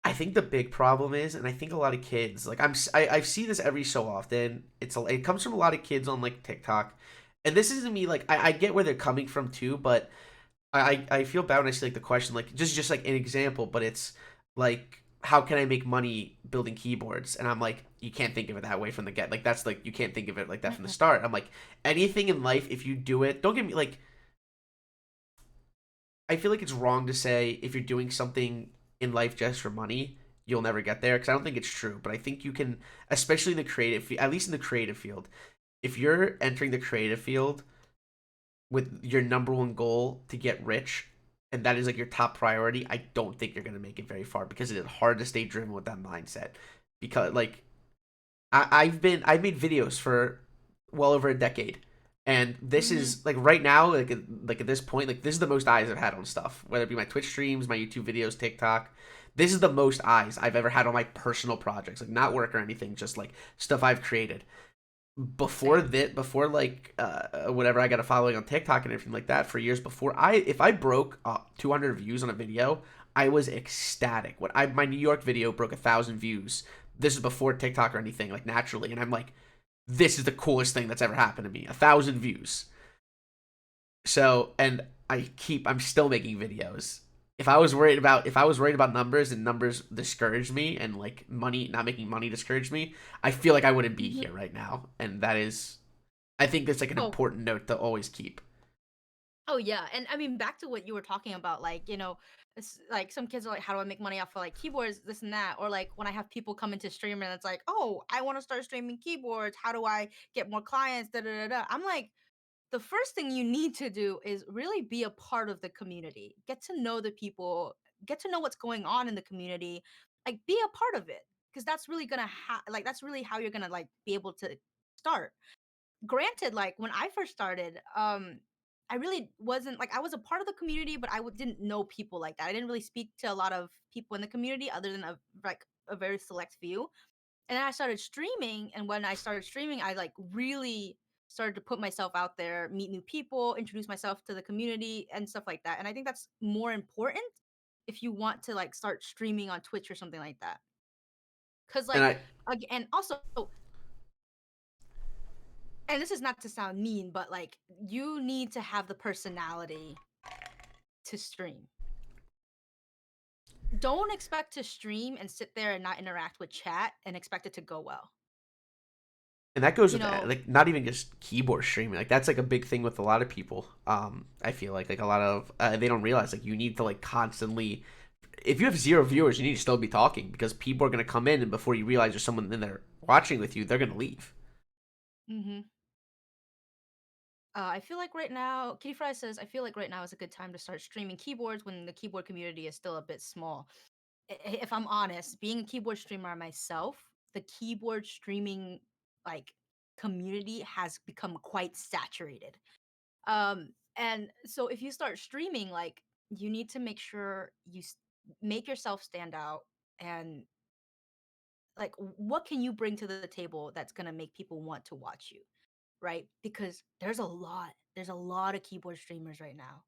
A: I think the big problem is, and I think a lot of kids like I see this every so often. It comes from a lot of kids on like TikTok, and this isn't me like I get where they're coming from too, but I feel bad when I see like the question like just like an example, but it's like how can I make money building keyboards? And I'm like you can't think of it that way from the get like that's like you can't think of it like that from the
B: Mm-mm.
A: start. I'm like anything in life if you do it, don't get me like I feel like it's wrong to say if you're doing something in life just for money, you'll never get there because I don't think it's true. But I think you can, especially in the creative, at least in the creative field, if you're entering the creative field with your number one goal to get rich, and that is like your top priority, I don't think you're gonna make it very far because it is hard to stay driven with that mindset. Because like I've made videos for well over a decade, and this
B: Mm-hmm.
A: is like right now like at this point like this is the most eyes I've had on stuff, whether it be my Twitch streams, my YouTube videos, TikTok. This is the most eyes I've ever had on my personal projects, like not work or anything, just like stuff I've created.
B: Same.
A: Before like whatever I got a following on TikTok and everything like that for years before I if I broke 200 views on a video, I was ecstatic. When I my New York video broke 1,000 views, this is before TikTok or anything like naturally, and I'm like, this is the coolest thing that's ever happened to me. 1,000 views. So and I'm still making videos. If I was worried about numbers and numbers discouraged me and like money not making money discouraged me, I feel like I wouldn't be
B: Mm-hmm.
A: here right now. And that is I think that's like an
B: Oh,
A: important note to always keep.
B: oh yeah, and I mean back to what you were talking about, like it's like some kids are like, "How do I make money off of like keyboards, this and that?" Or like when I have people come into stream and it's like, "Oh, I want to start streaming keyboards. How do I get more clients?" Da da da da. I'm like, the first thing you need to do is really be a part of the community. Get to know the people. Get to know what's going on in the community. Like, be a part of it because that's really gonna like that's really how you're gonna like be able to start. Granted, like when I first started, I really wasn't like I was a part of the community, but didn't know people like that. I didn't really speak to a lot of people in the community other than a very select few. And then I started streaming, and when I started streaming, I like really started to put myself out there, meet new people, introduce myself to the community and stuff like that. And I think that's more important if you want to like start streaming on Twitch or something like that. Cause
A: And
B: like
A: I
B: and also, and this is not to sound mean, but like you need to have the personality to stream. Don't expect to stream and sit there and not interact with chat and expect it to go well.
A: and that goes
B: You
A: with
B: know,
A: like not even just keyboard streaming. Like that's like a big thing with a lot of people. I feel like a lot of they don't realize like you need to like constantly if you have zero viewers, you need to still be talking because people are going to come in, and before you realize there's someone in there watching with you, they're going to leave.
B: mhm. I feel like right now, Kitty Fry says, I feel like right now is a good time to start streaming keyboards when the keyboard community is still a bit small. If I'm honest, being a keyboard streamer myself, the keyboard streaming like community has become quite saturated. And so if you start streaming, like you need to make sure make yourself stand out and like what can you bring to the table that's going to make people want to watch you, right? Because there's a lot of keyboard streamers right now,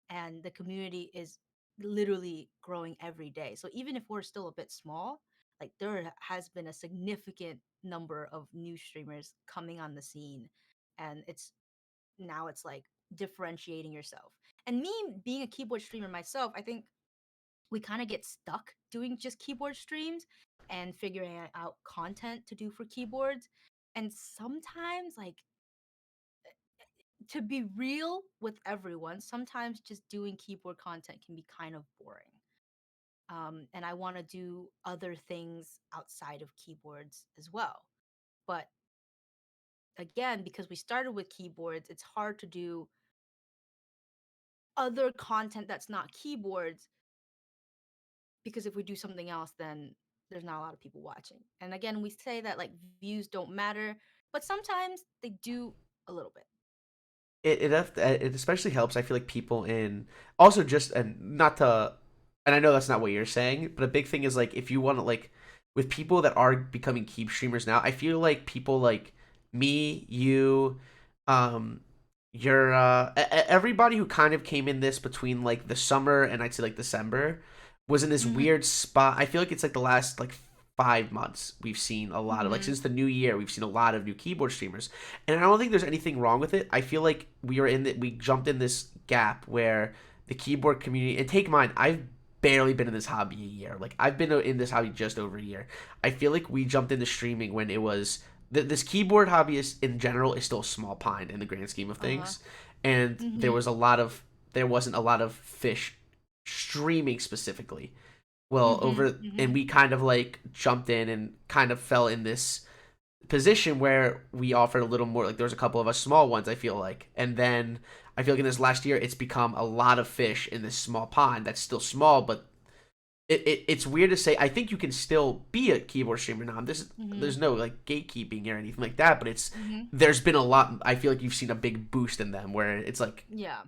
B: and the community is literally growing every day. So even if we're still a bit small, like there has been a significant number of new streamers coming on the scene, and it's like differentiating yourself. And me being a keyboard streamer myself, I think we kind of get stuck doing just keyboard streams and figuring out content to do for keyboards. And sometimes, like, to be real with everyone, sometimes just doing keyboard content can be kind of boring. And I want to do other things outside of keyboards as well. But again, because we started with keyboards, it's hard to do other content that's not keyboards because if we do something else, then there's not a lot of people watching. And again, we say that like views don't matter, but sometimes they do a little bit.
A: It especially helps. I feel like people in also just and not to, and I know that's not what you're saying, but a big thing is like if you want to like with people that are becoming keep streamers now, I feel like people like me, you, um, your everybody who kind of came in this between like the summer and I'd say like December was in this
B: Mhm.
A: weird spot. I feel like it's like the last like 5 months we've seen a lot of like
B: Mhm.
A: since the new year we've seen a lot of new keyboard streamers, and I don't think there's anything wrong with it. I feel like we jumped in this gap where the keyboard community, and take mine, I've barely been in this hobby a year. Like I've been in this hobby just over a year. I feel like we jumped into streaming when it was this keyboard hobby is in general is still a small pond in the grand scheme of
B: Uh-huh.
A: things, and
B: Mhm.
A: there wasn't a lot of fish streaming specifically. Well,
B: Mhm.
A: over and
B: Mhm.
A: we kind of like jumped in and kind of fell in this position where we offered a little more. Like there was a couple of us small ones, I feel like, and then I feel like in this last year it's become a lot of fish in this small pond that's still small, but it's weird to say. I think you can still be a keyboard streamer now. There's
B: Mhm.
A: no like gatekeeping or anything like that, but it's
B: Mhm.
A: there's been a lot. I feel like you've seen a big boost in them where it's like
B: Yeah.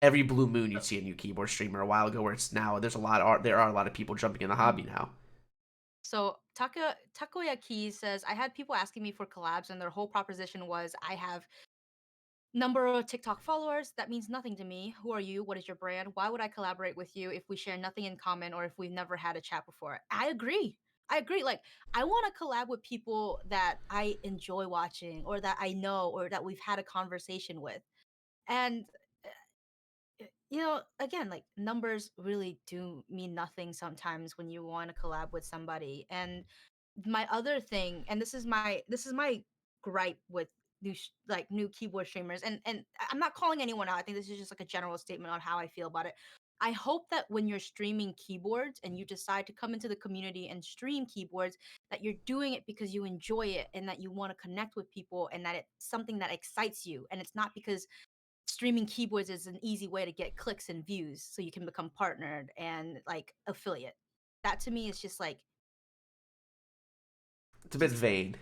A: every blue moon you'd see a new keyboard streamer a while ago. Where it's now there are a lot of people jumping in the hobby
B: Mhm.
A: now.
B: So Takoyaki says, I had people asking me for collabs, and their whole proposition was, I have number of TikTok followers. That means nothing to me. Who are you? What is your brand? Why would I collaborate with you if we share nothing in common or if we've never had a chat before? I agree. I agree. Like, I want to collab with people that I enjoy watching or that I know or that we've had a conversation with. And again, like numbers really do mean nothing sometimes when you want to collab with somebody. And my other thing, and this is my gripe with like new keyboard streamers, and I'm not calling anyone out. I think this is just like a general statement on how I feel about it. I hope that when you're streaming keyboards and you decide to come into the community and stream keyboards, that you're doing it because you enjoy it and that you want to connect with people and that it's something that excites you. And it's not because streaming keyboards is an easy way to get clicks and views so you can become partnered and like affiliate. That to me is just like
A: It's a bit
B: just
A: vain.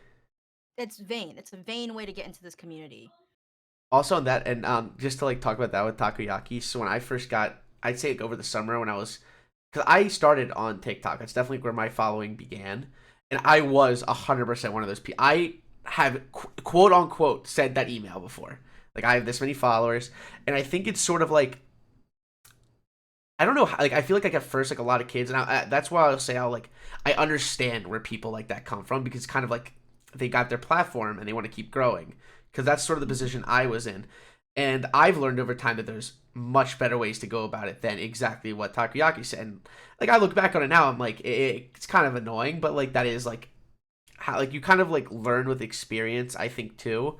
B: it's vain. It's a vain way to get into this community.
A: Also on that, and just to like talk about that with takoyaki. So when I first got, I'd say like over the summer when I was, because I started on TikTok. That's definitely where my following began, and I was 100% one of those people. I have quote unquote said that email before. Like I have this many followers, and I think it's sort of like I don't know. Like I feel like at first like a lot of kids, and that's why I'll say I understand where people like that come from because it's kind of like they got their platform and they want to keep growing because that's sort of the
B: Mhm.
A: position I was in, and I've learned over time that there's much better ways to go about it than exactly what Takoyaki said. And like I look back on it now, I'm like it's kind of annoying, but like that is like how like you kind of like learn with experience, I think too,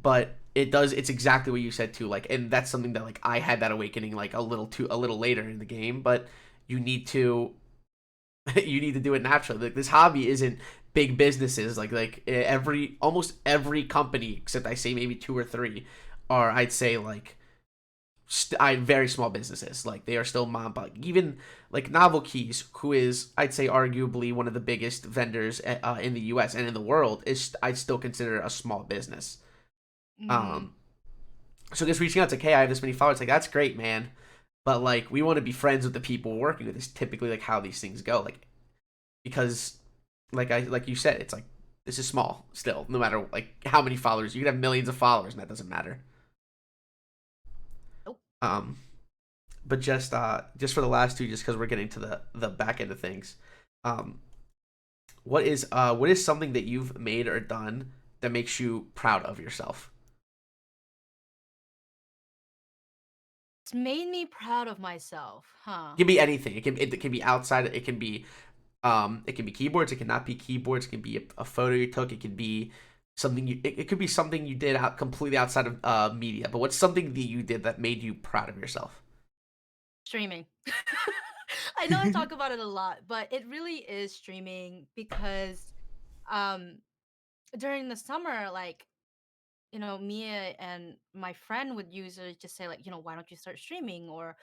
A: but it's exactly what you said too, like, and that's something that like I had that awakening like a little later in the game, but you need to you need to do it naturally. Like this hobby isn't big businesses, every almost every company except I say maybe two or three are, I'd say, like I very small businesses. Like they are still mom, but even like Novel Keys, who is I'd say arguably one of the biggest vendors in the U.S. and in the world, is I'd still consider a small business.
B: Mhm.
A: Um, so just reaching out to, hey, I have this many followers, like that's great, man. But like we want to be friends with the people working with. Is typically like how these things go. Like because like you said, it's like this is small still. No matter like how many followers, you could have millions of followers, and that doesn't matter.
B: Nope.
A: Um, but just for the last two, just because we're getting to the back end of things, um, what is something that you've made or done that makes you proud of yourself?
B: It's made me proud of myself, huh?
A: It can be anything. It can be outside. It can be keyboards. It cannot be keyboards. It can be a photo you took. It could be something it could be something you did out completely outside of media. But what's something that you did that made you proud of yourself?
B: Streaming. I know I talk about it a lot, but it really is streaming because um during the summer, like, Mia and my friend would usually just say, like, why don't you start streaming? Or,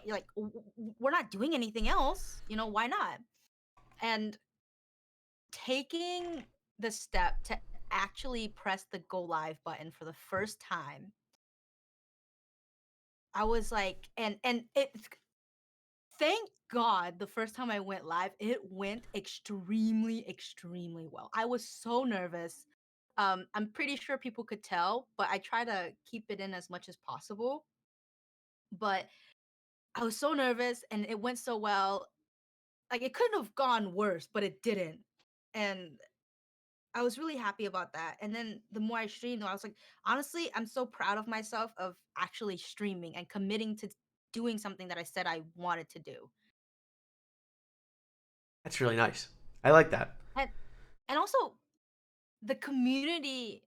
B: like, we're not doing anything else, why not? And taking the step to actually press the go live button for the first time, I was like, and it Thank God the first time I went live, it went extremely, extremely well. I was so nervous. I'm pretty sure people could tell, but I try to keep it in as much as possible. But I was so nervous and it went so well. Like it couldn't have gone worse, but it didn't. And I was really happy about that. And then the more I streamed, I was like, honestly, I'm so proud of myself of actually streaming and committing to doing something that I said I wanted to do.
A: That's really nice. I like that.
B: And and also the community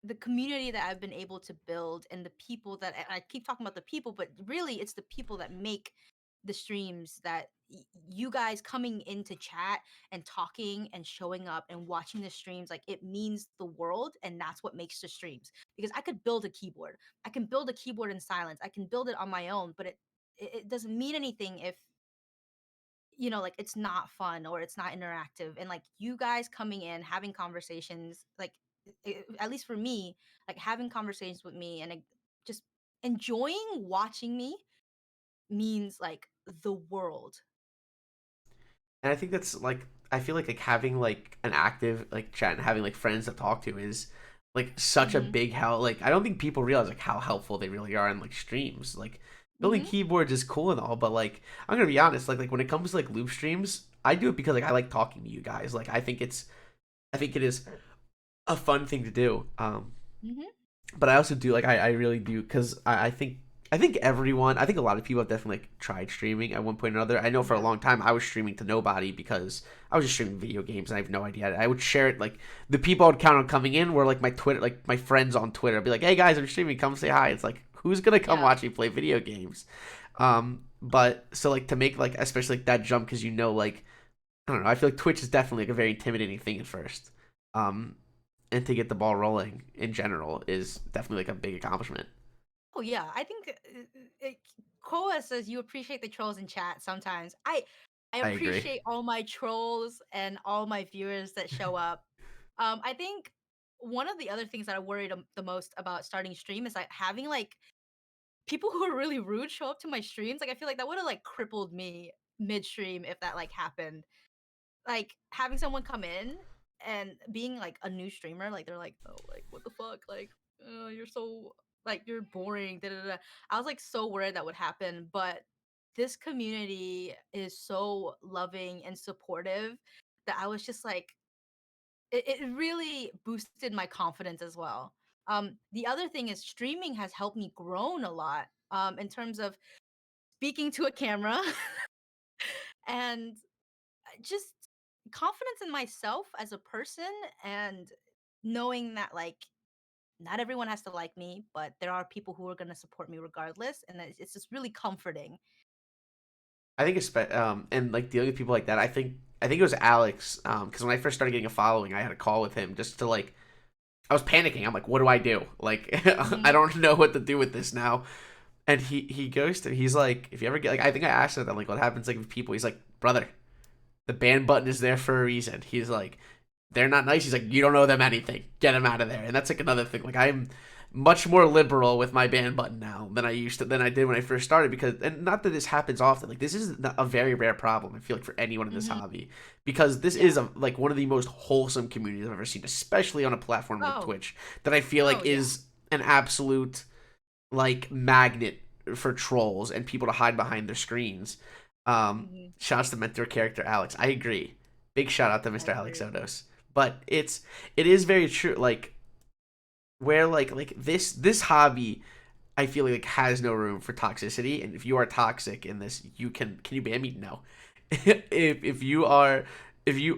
B: the community that I've been able to build and the people that and I keep talking about the people, but really it's the people that make the streams that you guys coming into chat and talking and showing up and watching the streams like it means the world, and that's what makes the streams. Because I could build a keyboard. I can build a keyboard in silence. I can build it on my own, but it doesn't mean anything if like it's not fun or it's not interactive. And like you guys coming in having conversations like at least for me, like having conversations with me and like, just enjoying watching me means like the world.
A: And I think that's like I feel like having like an active like chat and having like friends to talk to is like such a
B: Mhm.
A: big help. Like I don't think people realize like how helpful they really are in like streams. Like building
B: Mhm.
A: keyboards is cool and all, but like I'm gonna be honest, like when it comes to like loop streams, I do it because like I like talking to you guys. Like I think it is a fun thing to do.
B: Mhm.
A: But I also do like I really do because I think everyone I think a lot of people have definitely like tried streaming at one point or another. I know for a
B: Yeah.
A: long time I was streaming to nobody because I was just streaming video games and I have no idea. I would share it like the people I would count on coming in were like my Twitter like my friends on Twitter. I'd be like, hey guys, I'm streaming, come say hi. It's like who's gonna come
B: Yeah.
A: watch me play video games? But so like to make like especially like that jump because like I don't know I feel like Twitch is definitely like a very intimidating thing at first. Um, and to get the ball rolling in general is definitely like a big accomplishment.
B: Oh yeah, I think Koa says you appreciate the trolls in chat sometimes. I
A: I agree.
B: appreciate all my trolls and all my viewers that show up. I think one of the other things that I worried the most about starting stream is like having like people who are really rude show up to my streams. Like I feel like that would have like crippled me midstream if that like happened. Like having someone come in and being like a new streamer, like they're like, oh, like what the fuck, like you're so like you're boring. Da, da, da. I was like so worried that would happen, but this community is so loving and supportive that I was just like, it really boosted my confidence as well. The other thing is streaming has helped me grown a lot in terms of speaking to a camera and just confidence in myself as a person and knowing that like not everyone has to like me, but there are people who are going to support me regardless, and it's just really comforting.
A: I think it's and like dealing with people like that. I think it was Alex because when I first started getting a following, I had a call with him just to like I was panicking. I'm like, what do I do? Like I
B: Hmm.
A: don't know what to do with this now. And he goes to he's like, if you ever get like I think I asked him that like what happens like with people. He's like, brother, the ban button is there for a reason. He's like, they're not nice. He's like, you don't owe them anything. Get them out of there. And that's like another thing. Like I'm much more liberal with my ban button now than I did when I first started because and not that this happens often. Like this is a very rare problem. I feel like for anyone in this
B: Hmm.
A: hobby because this is
B: Yeah.
A: like one of the most wholesome communities I've ever seen, especially on a platform like
B: Oh.
A: Twitch that I feel
B: Oh
A: like
B: yeah.
A: is an absolute like magnet for trolls and people to hide behind their screens.
B: Hmm.
A: Shouts to mentor character Alex. I agree. Big shout out to
B: I
A: Mr. Alex
B: agree.
A: Odos. But it is very true. Like where like this hobby I feel like has no room for toxicity. And if you are toxic in this, can you ban me? No. If you are if you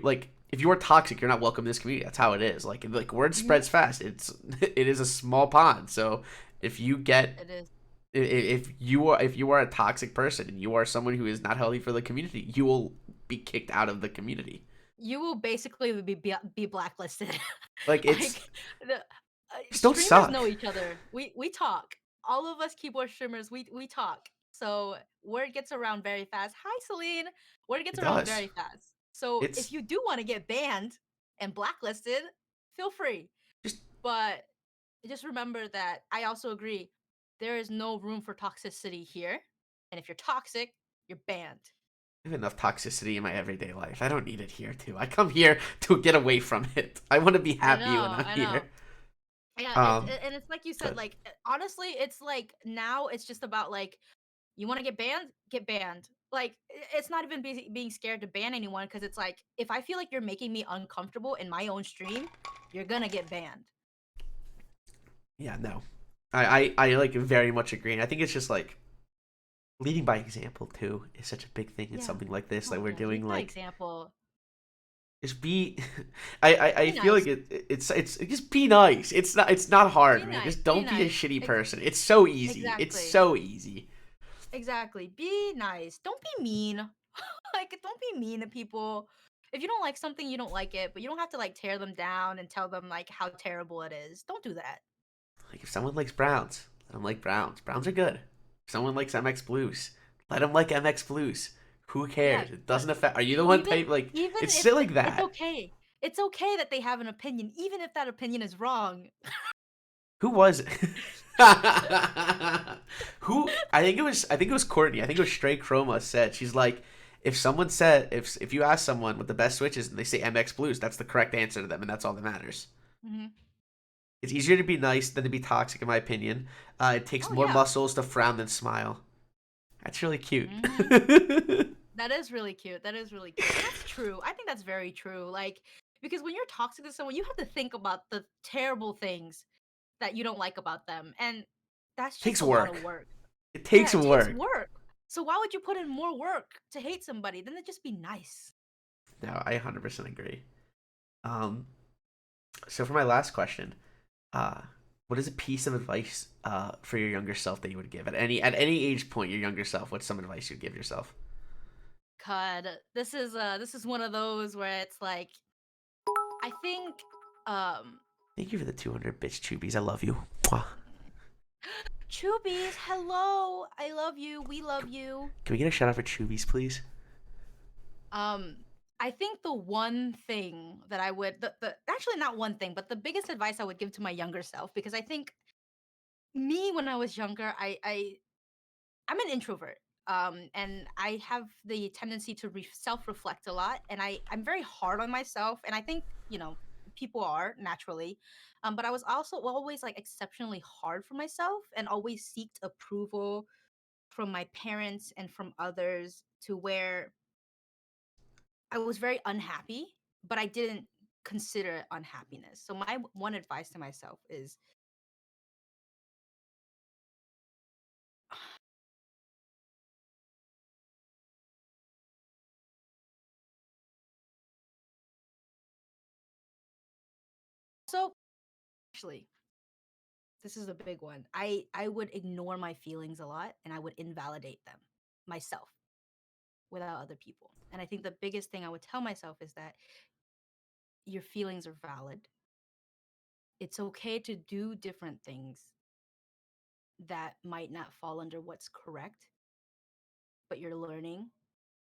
A: are toxic, you're not welcome in this community. That's how it is. Like word
B: Hmm.
A: spreads fast. It is a small pond. So if you get
B: It is.
A: if you are a toxic person and you are someone who is not healthy for the community, you will be kicked out of the community.
B: You will basically be blacklisted.
A: Like it's
B: Like the
A: just don't
B: streamers
A: suck.
B: know each other. We talk. All of us keyboard streamers, we talk. So word gets around very fast. Hi, Celine. Word gets
A: It
B: around
A: does.
B: very fast. So if
A: It's
B: you do want to get banned and blacklisted, feel free.
A: just
B: But just remember that I also agree there is no room for toxicity here. And if you're toxic, You're banned.
A: I have enough toxicity in my everyday life. I don't need it here too. I come here to get away from it. I want to be
B: I
A: happy when
B: know,
A: I'm
B: I know.
A: here.
B: Yeah,
A: Um,
B: and it's like you said,
A: good.
B: like honestly, it's like now it's just about like you want to get banned, get banned. Like it's not even being scared to ban anyone because it's like if I feel like you're making me uncomfortable in my own stream, you're gonna get banned.
A: Yeah, no. I like very much agree. And I think it's just like leading by example too is such a big thing in
B: Yeah.
A: something like this
B: Oh
A: that we're
B: yeah,
A: doing.
B: lead by
A: Like,
B: example.
A: just be. I
B: Be
A: feel like
B: nice.
A: it's just be nice. It's not hard,
B: Be
A: man.
B: nice.
A: Just
B: Be
A: don't be a
B: nice.
A: shitty person. It's so easy. It's
B: Exactly.
A: so easy.
B: Exactly. Be nice. Don't be mean. Like don't be mean to people. If you don't like something, you don't like it, but you don't have to like tear them down and tell them like how terrible it is. Don't do that.
A: Like if someone likes Browns, let them like Browns. Browns are good. If someone likes MX Blues, let them like MX Blues. Who
B: Yeah,
A: cares? It
B: but
A: doesn't affect. Are you the one
B: even
A: type like?
B: even
A: It's
B: if
A: shit like
B: it's
A: that.
B: okay. It's okay that they have an opinion, even if that opinion is wrong.
A: Who was it? Who? I think it was Courtney. I think it was Stray Chroma said. She's like, if someone said if you ask someone what the best switch is and they say MX Blues, that's the correct answer to them, and that's all that matters.
B: Hmm.
A: It's easier to be nice than to be toxic, in my opinion. It takes
B: Oh
A: more
B: yeah.
A: muscles to frown than smile. That's really cute.
B: Hmm. That is really cute. That is really cute. And that's true. I think that's very true. Like because when you're toxic to someone, you have to think about the terrible things that you don't like about them. And that's just
A: Takes
B: a lot of
A: work.
B: work.
A: It
B: Yeah,
A: takes
B: it takes
A: work.
B: work. So why would you put in more work to hate somebody? Then it just be nice.
A: No, I 100% agree. Um, so for my last question, uh, what is a piece of advice for your younger self that you would give at any age point? Your younger self, what's some advice you'd give yourself?
B: God, this is one of those where it's like I think um
A: Thank you for the 200 bits, Chubies. I love you. Mwah.
B: Chubbies, hello. I love you. We love you.
A: Can we get a shout out for Chubies, please?
B: Um I think the one thing that I would the actually not one thing, but the biggest advice I would give to my younger self because I think me when I was younger, I'm an introvert. And I have the tendency to self-reflect a lot, and I'm very hard on myself, and I think people are naturally, but I was also always like exceptionally hard for myself, and always seeked approval from my parents and from others, to where I was very unhappy, but I didn't consider it unhappiness. So my one advice to myself is so actually this is a big one. I would ignore my feelings a lot, and I would invalidate them myself without other people. And I think the biggest thing I would tell myself is that your feelings are valid. It's okay to do different things that might not fall under what's correct, but you're learning,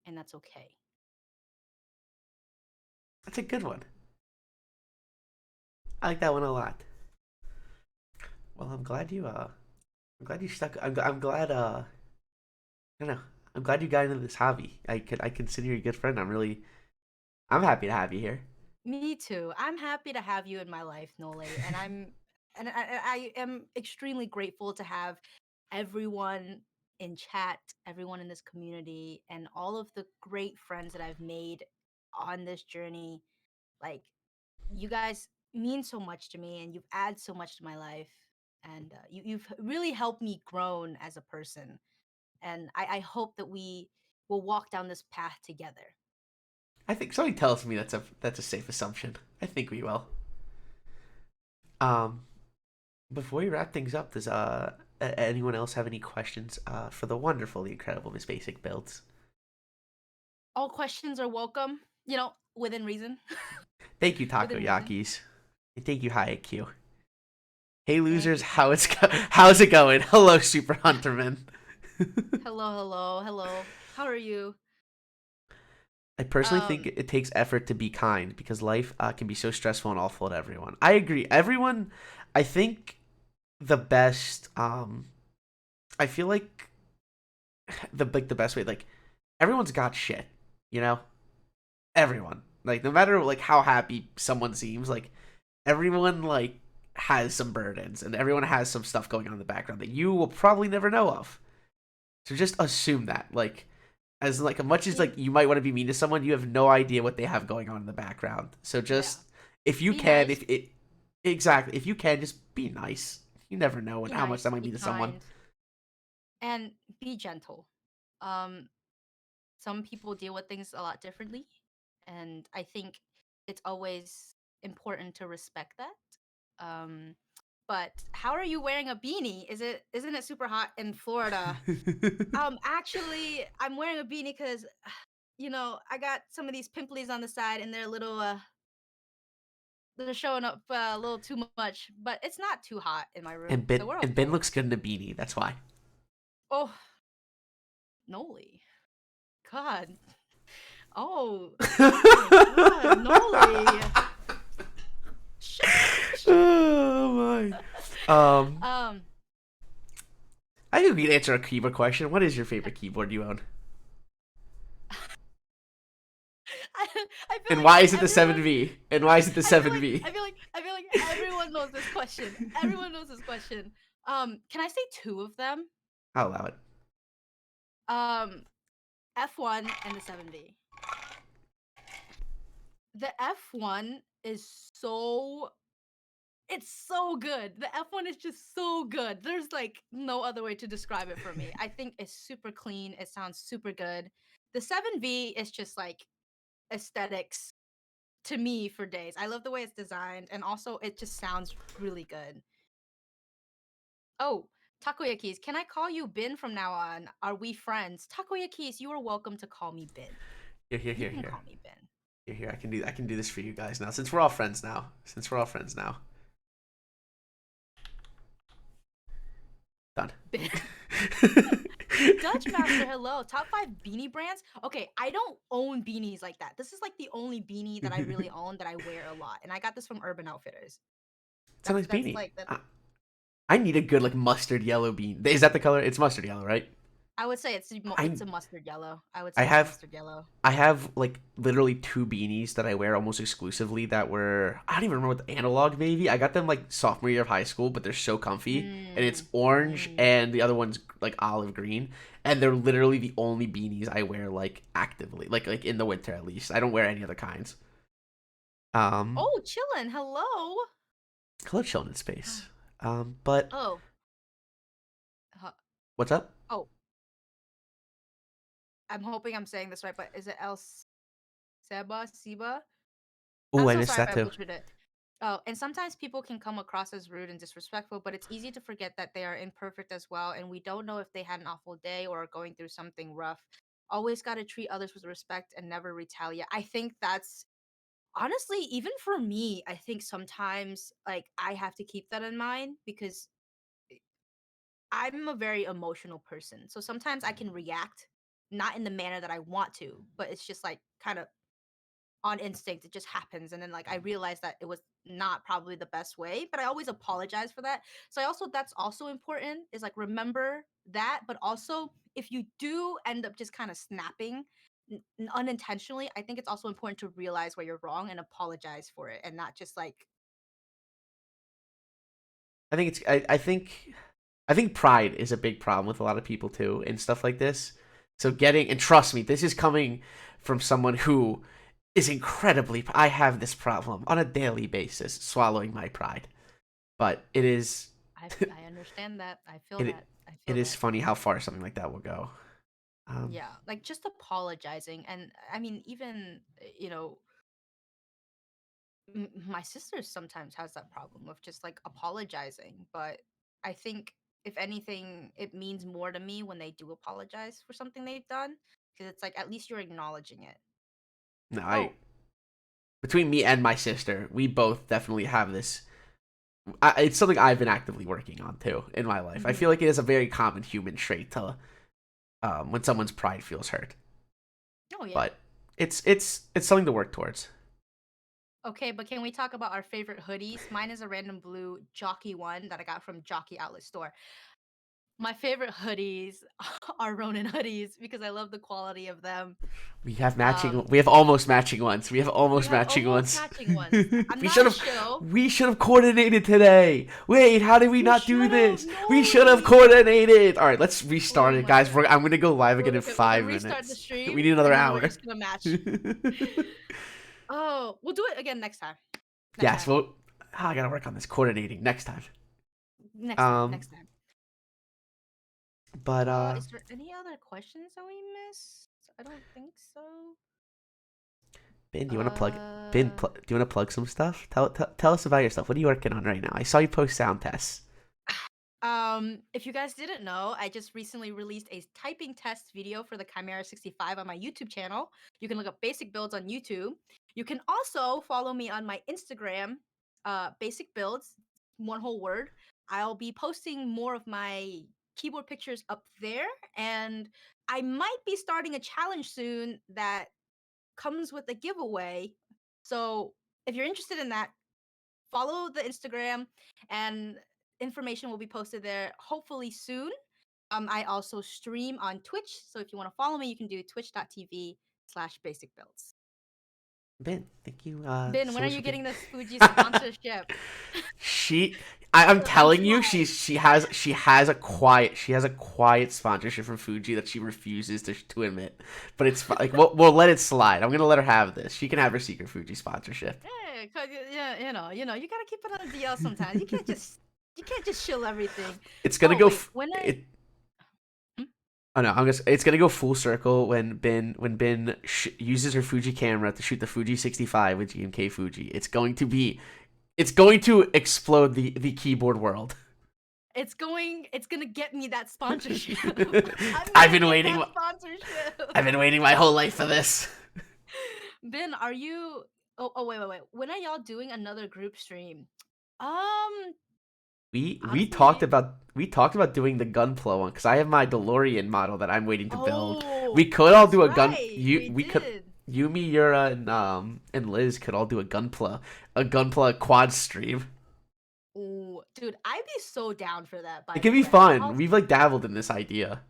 B: and that's okay.
A: That's a good one. I like that one a lot. Well, I'm glad you stuck. I'm glad. I don't know. I'm glad you got into this hobby. I consider you a good friend. I'm happy to have you here.
B: Me too. I'm happy to have you in my life, Noli, and I am extremely grateful to have everyone in chat, everyone in this community, and all of the great friends that I've made on this journey. Like you guys mean so much to me, and you've added so much to my life, and you've really helped me grown as a person. And I hope that we will walk down this path together.
A: I think somebody tells me that's a safe assumption. I think we will. Um, Before we wrap things up, does anyone else have any questions for the wonderful, the incredible Miss Basic Builds?
B: All questions are welcome, within reason.
A: Thank you,
B: Within reason.
A: Takoyakis. And thank you, Hayek. Hey
B: Thank
A: losers,
B: you so much for that.
A: how's it going? Hello, Super Hunterman.
B: Hello, hello, hello. How are you?
A: I personally think
B: Um,
A: it takes effort to be kind because life can be so stressful and awful to everyone. I agree. Everyone, I think the best. I feel like the best way. Like everyone's got shit, you know? Everyone. Like no matter like how happy someone seems, like everyone like has some burdens and everyone has some stuff going on in the background that you will probably never know of. So just assume that. Like as like much as
B: Yeah.
A: like you might want to be mean to someone, you have no idea what they have going on in the background. So
B: Yeah.
A: just if you
B: Be
A: can,
B: nice.
A: if it exactly, if you can, just be nice. You never know
B: Be
A: how much that
B: nice.
A: might
B: Be
A: mean to someone.
B: kind. And be gentle. Um, some people deal with things a lot differently, and I think it's always important to respect that. But how are you wearing a beanie? Isn't it super hot in Florida? Actually, I'm wearing a beanie because I got some of these pimples on the side, and they're showing up a little too much. But it's not too hot in my room,
A: And
B: so
A: Ben
B: we're
A: and Ben
B: okay.
A: looks good in a beanie. That's why.
B: Oh, Noli, God. Oh, oh my God, Noli. Sheesh.
A: Oh my. Um,
B: um,
A: I think we can answer a keyboard question. What is your favorite keyboard you own?
B: I feel
A: And
B: like
A: why is it the
B: everyone.
A: 7V? And why is it the
B: I feel
A: 7V?
B: like everyone knows this question. Everyone knows this question. Can I say two of them?
A: I'll allow it.
B: Um, F1 and the 7V. The F1 is so it's so good. The F1 is just so good. There's like no other way to describe it for me. I think it's super clean. It sounds super good. The 7V is just like aesthetics to me for days. I love the way it's designed and also it just sounds really good. Oh, takoyakis. Can I call you Bin from now on? Are we friends? Takoyakis, you are welcome to call me Bin.
A: Here, here,
B: You
A: here,
B: can
A: here.
B: call me Bin.
A: Here, here. I can do this for you guys now. Since we're all friends now. Since we're all friends now. Done.
B: Bin. Dutch Master, hello. Top five beanie brands. Okay, I don't own beanies like that. This is like the only beanie that I really own that I wear a lot, and I got this from Urban Outfitters.
A: It's a nice
B: That's
A: beanie.
B: like that.
A: I need a good like mustard yellow bean. Is that the color? It's mustard yellow, right?
B: I would say
A: I
B: it's a mustard yellow. I would
A: I
B: say it's
A: have
B: mustard yellow.
A: I have like literally two beanies that I wear almost exclusively that were I don't even remember what the analog maybe. I got them like sophomore year of high school, but they're so comfy. And it's
B: Mm,
A: orange
B: mm.
A: and the other one's like olive green. And they're literally the only beanies I wear like actively. Like in the winter at least. I don't wear any other kinds. Um
B: Oh, chillin'. Hello.
A: I love chilling in space. But
B: Oh, huh.
A: what's up?
B: Oh, I'm hoping I'm saying this right, but is it El Seba? Seba?
A: Ooh,
B: I'm
A: I
B: so
A: missed
B: sorry if
A: that
B: I
A: too.
B: butchered it. Oh, and sometimes people can come across as rude and disrespectful, but it's easy to forget that they are imperfect as well, and we don't know if they had an awful day or are going through something rough. Always got to treat others with respect and never retaliate. I think that's honestly, even for me, I think sometimes like I have to keep that in mind because I'm a very emotional person. So sometimes I can react not in the manner that I want to, but it's just like kind of on instinct. It just happens. And then like I realized that it was not probably the best way, but I always apologize for that. So I also that's also important is like remember that, but also if you do end up just kind of snapping unintentionally, I think it's also important to realize where you're wrong and apologize for it and not just like
A: I think pride is a big problem with a lot of people too and stuff like this. So getting and trust me, this is coming from someone who is incredibly I have this problem on a daily basis, swallowing my pride. But it is
B: I understand that. I feel
A: it
B: that. I
A: it
B: feel
A: is
B: that.
A: funny how far something like that will go. Um
B: Yeah, like just apologizing. And I mean, even, my sister sometimes has that problem of just like apologizing. But I think, if anything, it means more to me when they do apologize for something they've done because it's like at least you're acknowledging it.
A: no, I
B: Oh,
A: between me and my sister, we both definitely have this it's something I've been actively working on too in my life. I
B: hmm.
A: feel like it is a very common human trait to when someone's pride feels hurt.
B: Oh, yeah.
A: But it's something to work towards.
B: Okay, but can we talk about our favorite hoodies? Mine is a random blue Jockey one that I got from Jockey Outlet Store. My favorite hoodies are Ronin hoodies because I love the quality of them.
A: We have matching.
B: Um,
A: We have almost matching ones. We have
B: we
A: almost
B: have
A: matching
B: almost
A: ones.
B: matching ones. I'm
A: we
B: not
A: should
B: a
A: have.
B: shill.
A: We should have coordinated today. Wait, how did we
B: We
A: not do
B: should have
A: this? We should have
B: Noli.
A: coordinated. All right, let's restart
B: Oh
A: it,
B: my
A: guys.
B: god.
A: I'm gonna go live again in
B: We're gonna
A: five
B: restart the
A: minutes.
B: stream
A: We need another
B: and then we're
A: hour.
B: just gonna match. Oh, we'll do it again next time. Next
A: Yes.
B: time.
A: Well, I gotta work on this coordinating next time.
B: Next time.
A: Um.
B: Next time.
A: But
B: Is there any other questions that we missed? I don't think so.
A: Ben, do you want to plug? Ben,
B: Uh,
A: do you want to plug some stuff? Tell us about yourself. What are you working on right now? I saw you post sound tests.
B: if you guys didn't know, I just recently released a typing test video for the Chimera 65 on my YouTube channel. You can look up Basic Builds on YouTube. You can also follow me on my Instagram, Basic Builds, one whole word. I'll be posting more of my keyboard pictures up there, and I might be starting a challenge soon that comes with a giveaway. So if you're interested in that, follow the Instagram and information will be posted there hopefully soon. I also stream on Twitch. So if you want to follow me, you can do twitch.tv/basic builds.
A: Ben, thank you
B: Bin,
A: so
B: when are
A: much
B: you
A: for being.
B: getting this Fuji sponsorship?
A: she, I'm
B: I'm
A: telling you,
B: trying.
A: she has a quiet sponsorship from Fuji that she refuses to admit. But it's like we'll let it slide. I'm gonna let her have this. She can have her secret Fuji sponsorship.
B: Yeah, 'cause you gotta keep it on the DL sometimes. You can't just shill everything.
A: It's gonna
B: Oh
A: go.
B: wait, when I
A: It.
B: hmm?
A: Oh no, it's gonna go full circle when Bin uses her Fuji camera to shoot the Fuji 65 with GMK Fuji. It's going to explode the keyboard world.
B: It's gonna get me that sponsorship. I'm
A: I've
B: gonna
A: been
B: get
A: waiting.
B: that sponsorship.
A: I've been waiting my whole life for this.
B: Ben, are you? Oh, wait. When are y'all doing another group stream? Um, honestly,
A: We talked about doing the Gunpla one because I have my DeLorean model that I'm waiting to build. We
B: oh,
A: could all
B: that's
A: do a gun.
B: right.
A: You
B: We
A: we could
B: did.
A: you me Yura and Liz could all do a Gunpla quad stream.
B: Oh, dude, I'd be so down for that.
A: It
B: By
A: could
B: the
A: be
B: way,
A: fun. We've like dabbled in this idea.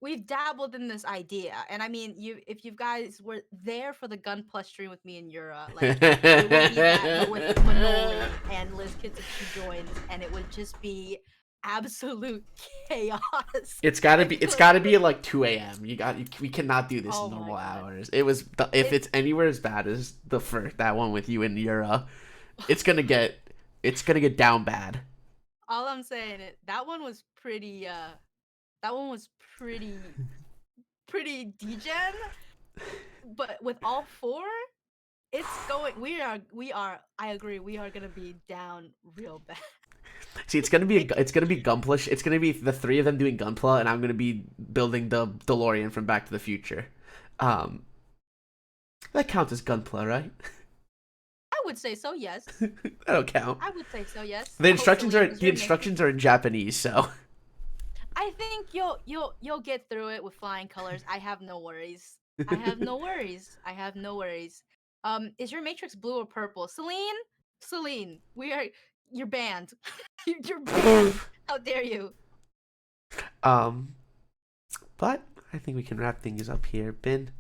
B: we've dabbled in this idea, and I mean, if you guys were there for the Gun Plus stream with me and Yura, like it would be that, but with Manoli and Liz Kids if she joins, and it would just be absolute chaos.
A: It's gotta be at like 2 a.m. We cannot do this in
B: Oh my
A: normal
B: god.
A: hours. If
B: It
A: it's anywhere as bad as the first that one with you and Yura, it's gonna get down bad.
B: all I'm saying is that one was pretty degen, but with all four, it's going we are I agree, we are gonna be down real bad.
A: See, it's gonna be Gunpla. It's gonna be the three of them doing Gunpla, and I'm gonna be building the DeLorean from Back to the Future. Um, that counts as Gunpla, right?
B: I would say so, yes.
A: That don't count.
B: I would say so, yes.
A: The instructions
B: Hopefully,
A: are
B: 'cause you're making.
A: in Japanese, so
B: I think you'll get through it with flying colors. I have no worries. I have no worries. I have no worries. Is your matrix blue or purple? Celine, you're banned. You're banned. How dare you?
A: um, but I think we can wrap things up here. Bin,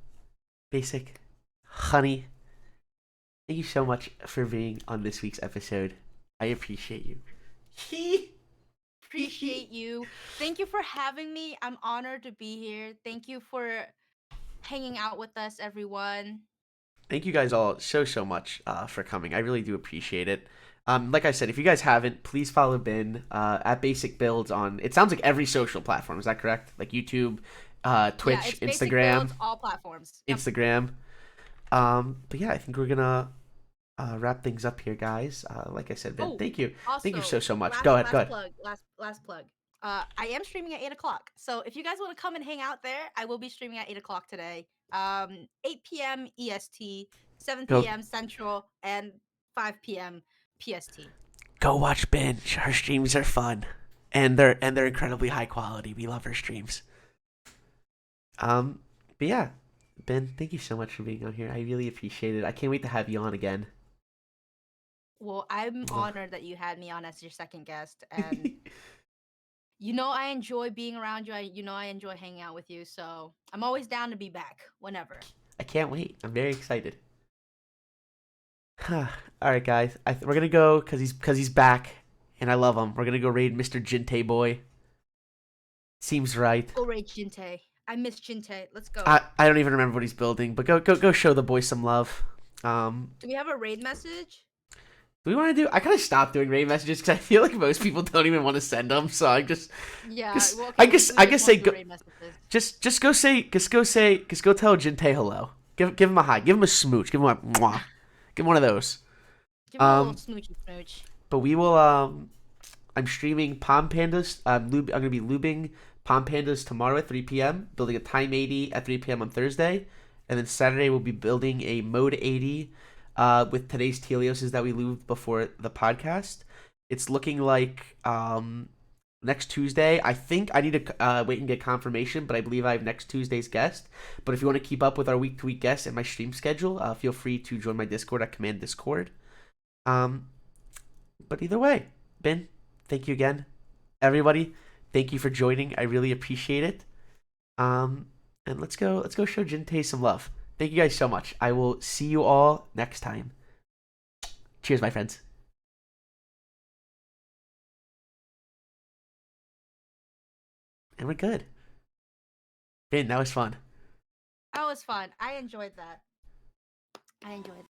A: Basic, Honey, thank you so much for being on this week's episode. I appreciate you.
B: Appreciate you. Thank you for having me. I'm honored to be here. Thank you for hanging out with us, everyone.
A: Thank you guys all so much for coming. I really do appreciate it. Like I said, if you guys haven't, please follow Bin at Basic Builds on. It sounds like every social platform. Is that correct? Like YouTube,
B: Yeah,
A: Twitch,
B: it's Basic
A: Instagram,
B: Builds, all platforms. Yep.
A: Instagram. But yeah, I think we're gonna wrap things up here, guys. Like I said, Bin,
B: Oh,
A: thank you
B: also,
A: so much.
B: last
A: Go ahead,
B: last plug, last plug. I am streaming at 8 o'clock. So if you guys want to come and hang out there, I will be streaming at 8 o'clock today. 8 p.m. EST, 7
A: go
B: p.m. Central, and 5 p.m. PST.
A: go watch Bin. Her streams are fun, and they're incredibly high quality. We love her streams. But yeah, Ben, thank you so much for being on here. I really appreciate it. I can't wait to have you on again.
B: Well, I'm honored that you had me on as your second guest, and You know I enjoy being around you. You know I enjoy hanging out with you. So I'm always down to be back whenever.
A: I can't wait. I'm very excited. All right, guys. We're gonna go because he's back, and I love him. We're gonna go raid Mr. Jinte boy. Seems right.
B: Go raid Jinte. I miss Jinte. Let's go.
A: I don't even remember what he's building, but go show the boy some love.
B: Do we have a raid message?
A: Do we want to do? I kind of stopped doing raid messages because I feel like most people don't even want to send them. So
B: Yeah. Well,
A: I
B: okay.
A: guess
B: We
A: I
B: just
A: guess say
B: won't do
A: go,
B: raid messages.
A: just go tell Jinte hello. Give him a hi. Give him a smooch. Give him a mwah. Give him one of those.
B: Give him a little
A: Um,
B: smoochy smooch.
A: but we will I'm streaming Palm Pandas. I'm gonna be lubing Palm Pandas tomorrow at 3 p.m. Building a time 80 at 3 p.m. on Thursday, and then Saturday we'll be building a mode 80 with today's Telioses that we lubed before the podcast. It's looking like next Tuesday. I think I need to wait and get confirmation, but I believe I have next Tuesday's guest. But if you want to keep up with our week to week guests and my stream schedule, feel free to join my Discord at Command Discord. Um, but either way, Ben, thank you again. Everybody, thank you for joining. I really appreciate it. Um, and let's go show Jinte some love. Thank you guys so much. I will see you all next time. Cheers, my friends. And we're good. Ben, that was fun.
B: That was fun. I enjoyed that. I enjoyed